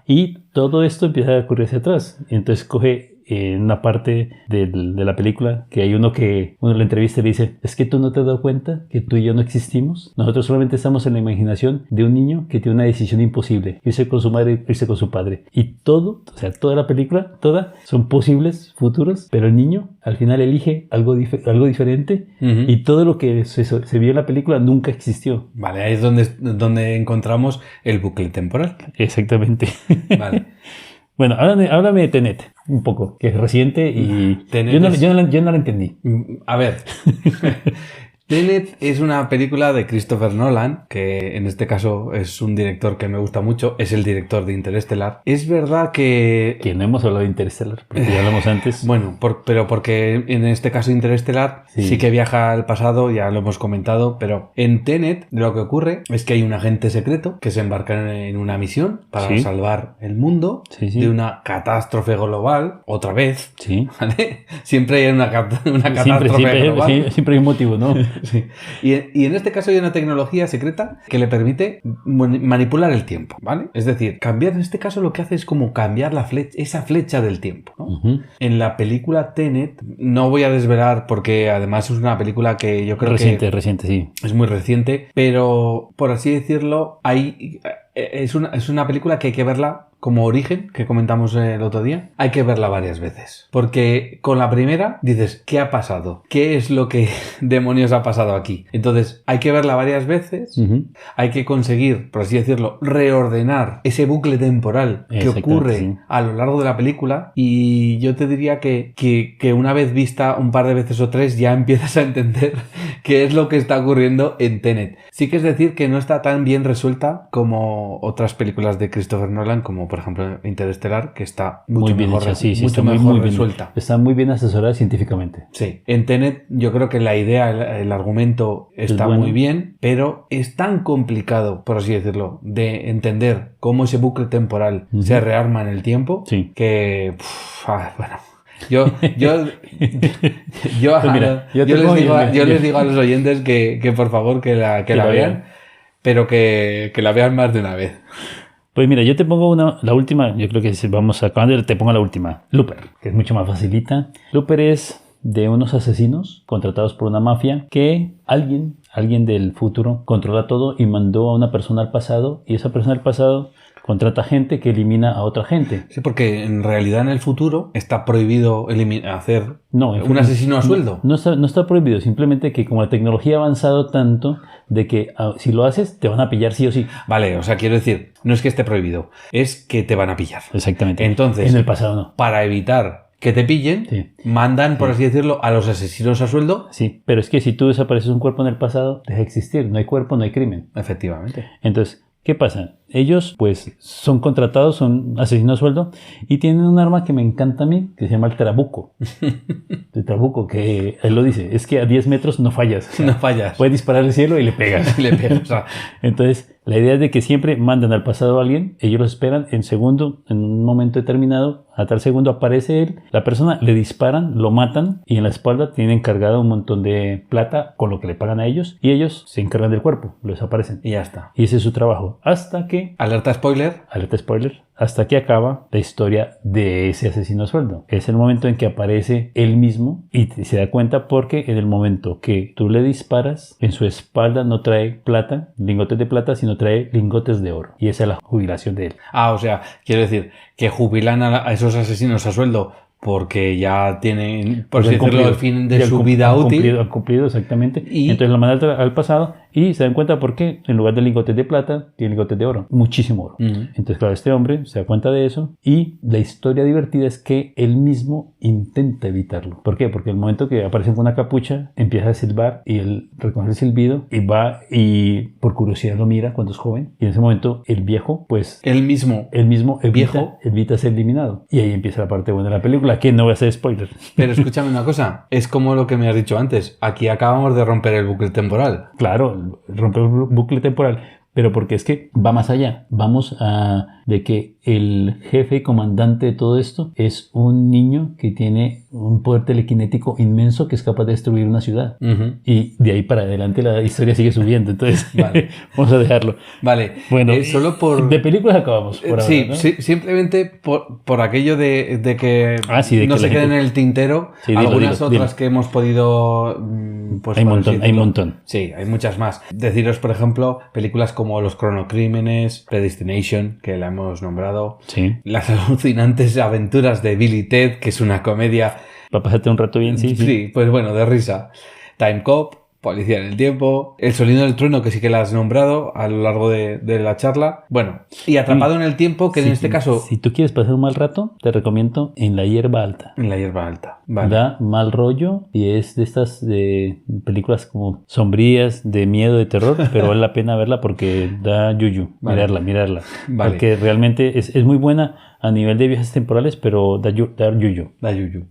Y todo esto empieza a ocurrir hacia atrás. Entonces coge en una parte de la película que hay uno le entrevista y le dice, es que tú no te has dado cuenta que tú y yo no existimos. Nosotros solamente estamos en la imaginación de un niño que tiene una decisión imposible, irse con su madre, irse con su padre. Y toda la película, son posibles futuros, pero el niño al final elige algo diferente y todo lo que se vio en la película nunca existió. Vale, ahí es donde encontramos el bucle temporal. Exactamente. Vale. Bueno, háblame de Tenet un poco, que es reciente y yo no la entendí. A ver, Tenet es una película de Christopher Nolan, que en este caso es un director que me gusta mucho, es el director de Interestelar. Es verdad que no hemos hablado de Interestelar, porque ya hablamos antes. Bueno, pero porque en este caso Interestelar sí que viaja al pasado, ya lo hemos comentado, pero en Tenet lo que ocurre es que hay un agente secreto que se embarca en una misión para salvar el mundo de una catástrofe global, otra vez, ¿vale? Siempre hay una catástrofe global. Siempre hay un motivo, ¿no? Sí. Y en este caso hay una tecnología secreta que le permite manipular el tiempo, ¿vale? Es decir, cambiar en este caso lo que hace es como cambiar esa flecha del tiempo, ¿no? En la película Tenet, no voy a desvelar porque además es una película que yo creo reciente, sí. Es muy reciente, pero por así decirlo, es una película que hay que verla como Origen, que comentamos el otro día. Hay que verla varias veces, porque con la primera dices, ¿qué ha pasado? ¿Qué es lo que demonios ha pasado aquí? Entonces hay que verla varias veces, hay que conseguir, por así decirlo, reordenar ese bucle temporal que ocurre a lo largo de la película, y yo te diría que una vez vista un par de veces o tres ya empiezas a entender qué es lo que está ocurriendo en Tenet. Sí que es decir que no está tan bien resuelta como otras películas de Christopher Nolan, como por ejemplo Interestelar, que está mucho mejor resuelta. Está muy bien asesorada científicamente. Sí. En Tenet yo creo que la idea, el argumento está muy bien, pero es tan complicado, por así decirlo, de entender cómo ese bucle temporal se rearma en el tiempo, que... bueno... Yo les digo a los oyentes que por favor que la vean, pero que la vean más de una vez. Pues mira, yo te pongo la última, yo creo que vamos acabando, te pongo la última, Looper, que es mucho más facilita. Looper es de unos asesinos contratados por una mafia que alguien del futuro controla todo y mandó a una persona al pasado, y esa persona del pasado contrata gente que elimina a otra gente. Sí, porque en realidad en el futuro está prohibido hacer un asesino a sueldo. No está prohibido, simplemente que como la tecnología ha avanzado tanto de que si lo haces te van a pillar sí o sí. Vale, o sea, quiero decir, no es que esté prohibido, es que te van a pillar. Exactamente. Entonces, en el pasado no. Para evitar que te pillen, mandan, por así decirlo, a los asesinos a sueldo. Sí, pero es que si tú desapareces un cuerpo en el pasado, deja de existir. No hay cuerpo, no hay crimen. Efectivamente. Entonces, ¿qué pasa? Ellos, pues, son contratados, son asesinos a sueldo y tienen un arma que me encanta a mí, que se llama el trabuco. El trabuco, que él lo dice, es que a 10 metros no fallas. O sea, no fallas. Puedes disparar al cielo y le pegas. Entonces, la idea es de que siempre mandan al pasado a alguien, ellos lo esperan en un momento determinado, a tal segundo aparece él, la persona, le disparan, lo matan y en la espalda tienen cargada un montón de plata con lo que le pagan a ellos y ellos se encargan del cuerpo, lo desaparecen. Y ya está. Y ese es su trabajo. Hasta que... Alerta spoiler. Hasta que acaba la historia de ese asesino a sueldo. Es el momento en que aparece él mismo y se da cuenta porque en el momento que tú le disparas, en su espalda no trae lingotes de plata, sino trae lingotes de oro. Y esa es la jubilación de él. O sea, quiero decir que jubilan a esos asesinos a sueldo porque ya tienen, por así decirlo, el fin de su vida útil. Han cumplido, exactamente. Y entonces lo mandan al pasado y se dan cuenta por qué en lugar de lingotes de plata tiene lingotes de oro. Muchísimo oro. Entonces, claro, este hombre se da cuenta de eso y la historia divertida es que él mismo intenta evitarlo. ¿Por qué? Porque el momento que aparece con una capucha empieza a silbar y él reconoce el silbido y va y por curiosidad lo mira cuando es joven y en ese momento el viejo, pues... Él mismo evita ser eliminado. Y ahí empieza la parte buena de la película, que no voy a hacer spoiler. Pero escúchame una cosa, es como lo que me has dicho antes, aquí acabamos de romper el bucle temporal. Claro, romper el bucle temporal, pero porque es que va más allá. Vamos de que el jefe y comandante de todo esto es un niño que tiene un poder telequinético inmenso que es capaz de destruir una ciudad. Y de ahí para adelante la historia sigue subiendo. Entonces, vamos a dejarlo. Vale. Bueno, solo por... De películas acabamos por ahora, sí, ¿no? Sí, simplemente por aquello de que no se queden en el tintero. Sí, algunas otras que hemos podido... Pues, hay un montón. Sí, hay muchas más. Deciros, por ejemplo, películas como Los Cronocrímenes, Predestination, que la hemos nombrado. Sí. Las alucinantes aventuras de Bill y Ted, que es una comedia... Para pasarte un rato bien, sí. Sí, pues bueno, de risa. Time Cop, Policía en el Tiempo, El Sonido del Trueno, que sí que la has nombrado a lo largo de la charla. Bueno, y Atrapado en el Tiempo, que en este caso... Si tú quieres pasar un mal rato, te recomiendo En la hierba alta. En la hierba alta, vale. Da mal rollo y es de estas películas como sombrías, de miedo, de terror, pero vale la pena verla porque da yuyu. Vale. Mirarla. Vale. Porque realmente es muy buena a nivel de viajes temporales, pero da yuyu.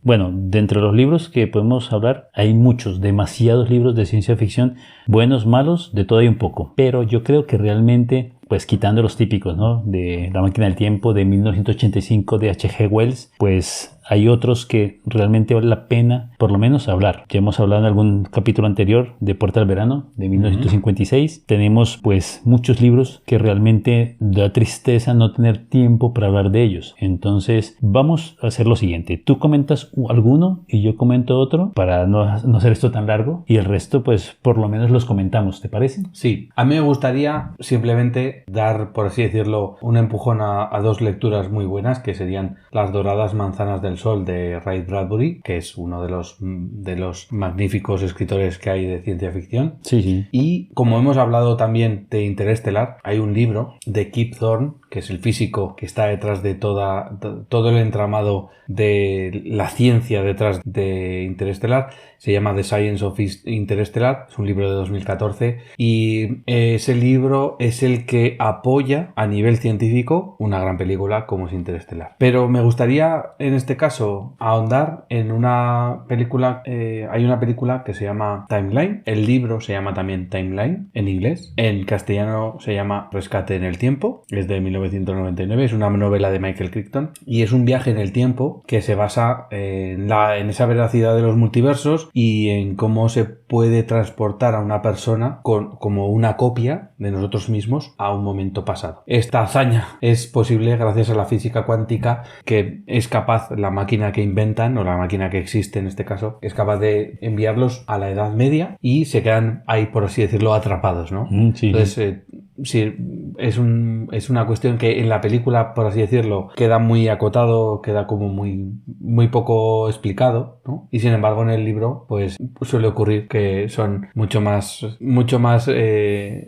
Bueno, de entre los libros que podemos hablar, hay muchos, demasiados libros de ciencia ficción, buenos, malos, de todo hay un poco. Pero yo creo que realmente, pues quitando los típicos, ¿no? De La máquina del tiempo, de 1985, de H.G. Wells, pues hay otros que realmente vale la pena por lo menos hablar. Ya hemos hablado en algún capítulo anterior de Puerta al Verano de 1956. Tenemos pues muchos libros que realmente da tristeza no tener tiempo para hablar de ellos. Entonces vamos a hacer lo siguiente. Tú comentas alguno y yo comento otro para no hacer esto tan largo, y el resto pues por lo menos los comentamos. ¿Te parece? Sí, a mí me gustaría simplemente dar, por así decirlo, un empujón a dos lecturas muy buenas, que serían Las doradas manzanas del sol de Ray Bradbury, que es uno de los magníficos escritores que hay de ciencia ficción. Sí, sí. Y como hemos hablado también de Interestelar, hay un libro de Kip Thorne, que es el físico que está detrás de todo el entramado de la ciencia detrás de Interestelar. Se llama The Science of Interstellar, es un libro de 2014, y ese libro es el que apoya a nivel científico una gran película como es Interestelar. Pero me gustaría en este caso ahondar en una película, hay una película que se llama Timeline, el libro se llama también Timeline en inglés, en castellano se llama Rescate en el tiempo, es de 1999, es una novela de Michael Crichton y es un viaje en el tiempo que se basa en esa veracidad de los multiversos y en cómo se puede transportar a una persona como una copia de nosotros mismos a un momento pasado. Esta hazaña es posible gracias a la física cuántica, que es capaz, la máquina que inventan, o la máquina que existe en este caso, es capaz de enviarlos a la Edad Media y se quedan ahí, por así decirlo, atrapados, ¿no? Sí. Entonces, sí, es una cuestión que en la película, por así decirlo, queda muy acotado, queda como muy poco explicado, ¿no? Y sin embargo en el libro pues suele ocurrir que son mucho más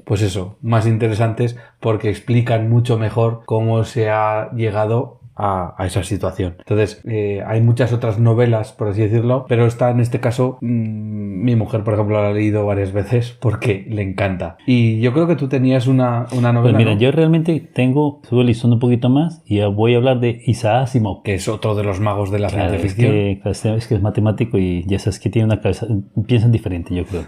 pues eso, más interesantes, porque explican mucho mejor cómo se ha llegado a esa situación. Entonces hay muchas otras novelas, por así decirlo, pero esta en este caso mi mujer, por ejemplo, la ha leído varias veces porque le encanta. Y yo creo que tú tenías una novela, pues mira, ¿no? yo realmente estuve listando un poquito más y ya voy a hablar de Isaac Asimov, Que es otro de los magos de la claro, ciencia ficción. es que es matemático y ya sabes que tiene una cabeza, piensan diferente, yo creo.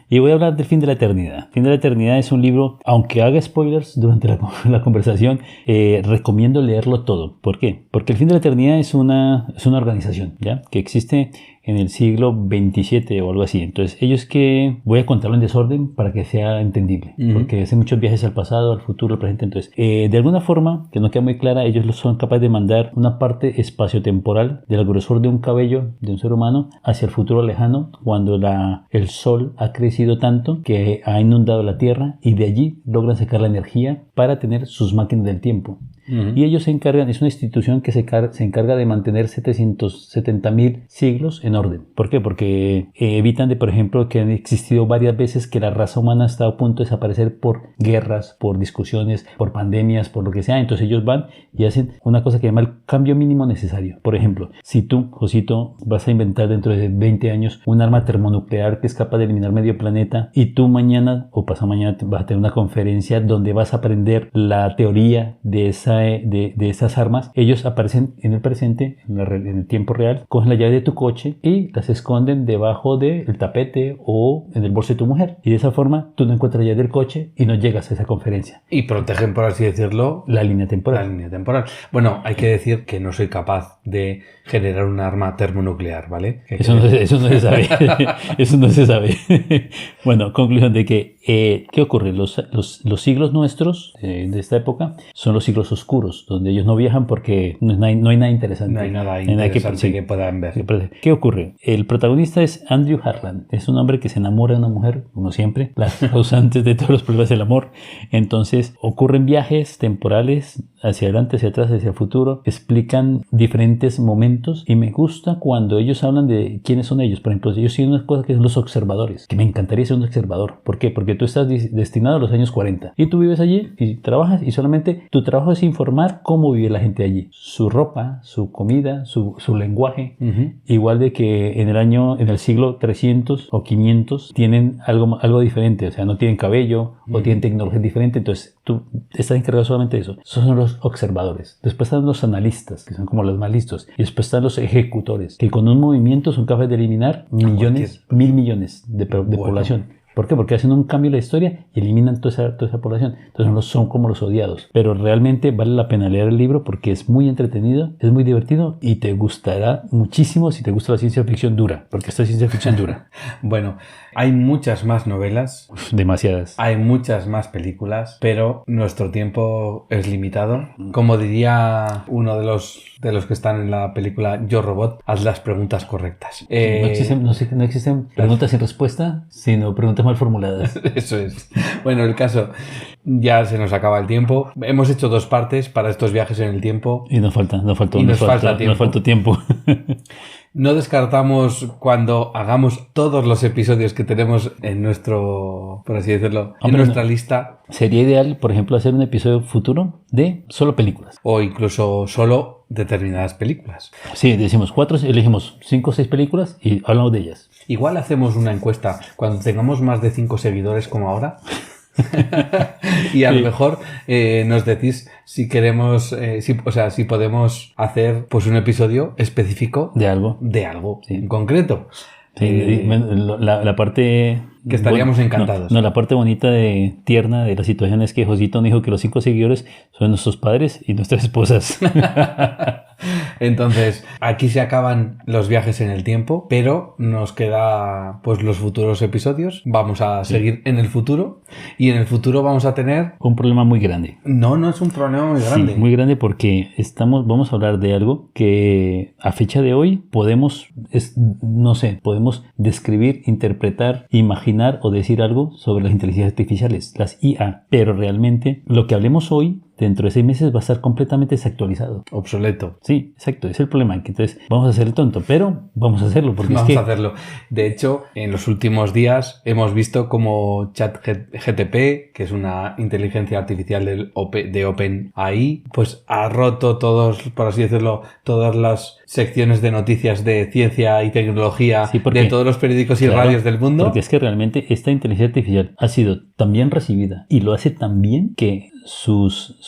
Y voy a hablar del Fin de la Eternidad. Fin de la Eternidad es un libro, aunque haga spoilers durante la conversación, recomiendo leerlo todo. ¿Por qué? Porque el Fin de la Eternidad es una organización, ¿ya? Que existe en el siglo XXVII o algo así. Entonces, voy a contarlo en desorden para que sea entendible, porque hacen muchos viajes al pasado, al futuro, al presente. Entonces, de alguna forma, que no queda muy clara, ellos son capaces de mandar una parte espaciotemporal del grosor de un cabello de un ser humano hacia el futuro lejano, cuando el sol ha crecido tanto que ha inundado la Tierra, y de allí logran sacar la energía para tener sus máquinas del tiempo. Y ellos se encargan, es una institución que se encarga de mantener 770.000 siglos en orden. ¿Por qué? Porque evitan por ejemplo, que han existido varias veces que la raza humana ha estado a punto de desaparecer por guerras, por discusiones, por pandemias, por lo que sea. Entonces ellos van y hacen una cosa que se llama el cambio mínimo necesario. Por ejemplo, si tú, Josito, vas a inventar dentro de 20 años un arma termonuclear que es capaz de eliminar medio planeta, y tú mañana o pasado mañana vas a tener una conferencia donde vas a aprender la teoría de esas armas, ellos aparecen en el presente, en el tiempo real, cogen la llave de tu coche y las esconden debajo del tapete o en el bolso de tu mujer, y de esa forma tú no encuentras la llave del coche y no llegas a esa conferencia. Y protegen, por así decirlo, la línea temporal. Bueno, hay que decir que no soy capaz de generar un arma termonuclear, ¿vale? Eso no se sabe. Eso no se sabe. Bueno, conclusión de que ¿qué ocurre? Los siglos nuestros de esta época son los siglos oscuros, donde ellos no viajan porque no hay nada interesante. No hay nada interesante que puedan ver. ¿Qué ocurre? El protagonista es Andrew Harlan. Es un hombre que se enamora de una mujer, como siempre, las causantes de todos los problemas del amor. Entonces ocurren viajes temporales hacia adelante, hacia atrás, hacia el futuro. Explican diferentes momentos y me gusta cuando ellos hablan de quiénes son ellos. Por ejemplo, ellos siguen unas cosas que son los observadores, que me encantaría ser un observador. ¿Por qué? Porque tú estás destinado a los años 40 y tú vives allí y trabajas, y solamente tu trabajo es informar cómo vive la gente allí, su ropa, su comida, su lenguaje. Igual de que en el siglo 300 o 500 tienen algo diferente, o sea, no tienen cabello o tienen tecnología diferente. Entonces tú estás encargado solamente de eso. Esos son los observadores. Después están los analistas, que son como los más listos, y después están los ejecutores, que con un movimiento son capaces de eliminar mil millones de población. ¿Por qué? Porque hacen un cambio en la historia y eliminan toda esa población. Entonces no son como los odiados. Pero realmente vale la pena leer el libro porque es muy entretenido, es muy divertido y te gustará muchísimo si te gusta la ciencia ficción dura, porque esta es ciencia ficción dura. Bueno, hay muchas más novelas. Demasiadas. Hay muchas más películas, pero nuestro tiempo es limitado. Como diría uno de los que están en la película Yo Robot, haz las preguntas correctas. No existen preguntas sin respuesta, sino preguntas mal formuladas. Eso es. Bueno, el caso, ya se nos acaba el tiempo. Hemos hecho 2 partes para estos viajes en el tiempo. Y nos falta tiempo. No descartamos cuando hagamos todos los episodios que tenemos en nuestro, por así decirlo, en nuestra lista. Sería ideal, por ejemplo, hacer un episodio futuro de solo películas. O incluso solo determinadas películas. Sí, decimos 4, elegimos 5 o 6 películas y hablamos de ellas. Igual hacemos una encuesta cuando tengamos más de 5 seguidores como ahora. Y a lo mejor nos decís si queremos, si podemos hacer pues un episodio específico de algo en concreto. Sí, la parte que estaríamos encantados. No, la parte bonita tierna de la situación es que Josito nos dijo que los 5 seguidores son nuestros padres y nuestras esposas. Entonces, aquí se acaban los viajes en el tiempo, pero nos queda pues los futuros episodios. Vamos a seguir en el futuro y en el futuro vamos a tener un problema muy grande. No es un problema muy grande. Sí, muy grande porque vamos a hablar de algo que a fecha de hoy podemos describir, interpretar, imaginar o decir algo sobre las inteligencias artificiales, las IA, pero realmente lo que hablemos hoy dentro de 6 meses va a estar completamente desactualizado. Obsoleto. Sí, exacto. Es el problema. Entonces, vamos a hacer el tonto, pero vamos a hacerlo. Porque vamos a hacerlo. De hecho, en los últimos días hemos visto como ChatGPT, que es una inteligencia artificial de OpenAI, pues ha roto por así decirlo, todas las secciones de noticias de ciencia y tecnología de todos los periódicos y radios del mundo. Porque es que realmente esta inteligencia artificial ha sido tan bien recibida y lo hace tan bien que sus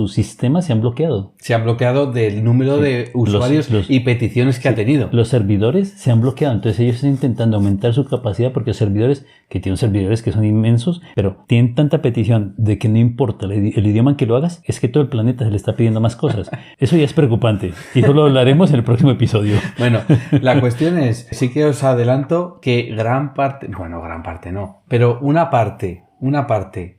sistemas se han bloqueado. Se han bloqueado del número de usuarios y peticiones que ha tenido. Los servidores se han bloqueado, entonces ellos están intentando aumentar su capacidad porque los servidores, que tienen servidores que son inmensos, pero tienen tanta petición de que no importa el idioma en que lo hagas, es que todo el planeta se le está pidiendo más cosas. Eso ya es preocupante y eso lo hablaremos en el próximo episodio. Bueno, la cuestión es, sí que os adelanto que pero una parte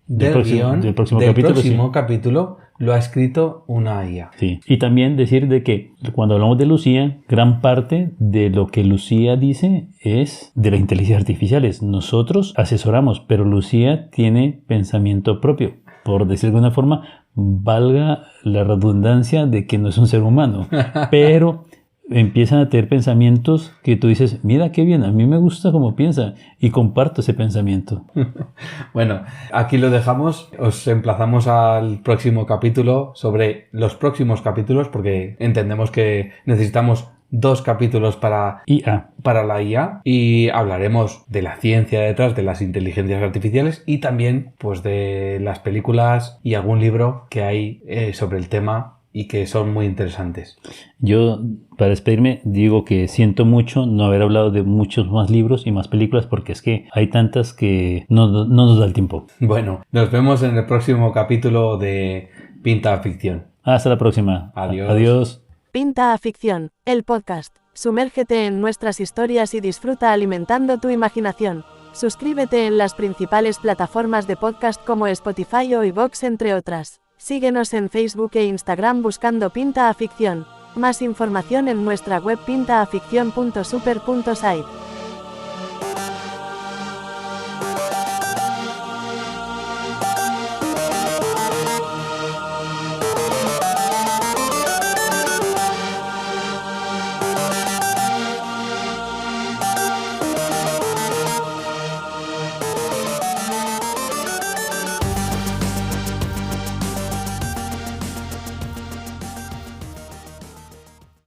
del guión del próximo capítulo lo ha escrito una IA. Sí. Y también decir de que cuando hablamos de Lucía, gran parte de lo que Lucía dice es de las inteligencias artificiales. Nosotros asesoramos, pero Lucía tiene pensamiento propio. Por decir de alguna forma, valga la redundancia de que no es un ser humano, pero empiezan a tener pensamientos que tú dices, mira qué bien, a mí me gusta cómo piensa y comparto ese pensamiento. Bueno, aquí lo dejamos, os emplazamos al próximo capítulo sobre los próximos capítulos porque entendemos que necesitamos 2 capítulos para la IA y hablaremos de la ciencia detrás de las inteligencias artificiales y también pues de las películas y algún libro que hay sobre el tema y que son muy interesantes. Yo, para despedirme, digo que siento mucho no haber hablado de muchos más libros y más películas porque es que hay tantas que no nos da el tiempo. Bueno, nos vemos en el próximo capítulo de Pinta a Ficción. Hasta la próxima. Adiós. Pinta a Ficción, el podcast. Sumérgete en nuestras historias y disfruta alimentando tu imaginación. Suscríbete en las principales plataformas de podcast como Spotify o iVoox, entre otras. Síguenos en Facebook e Instagram buscando Pinta a Ficción. Más información en nuestra web pintaaficcion.super.site.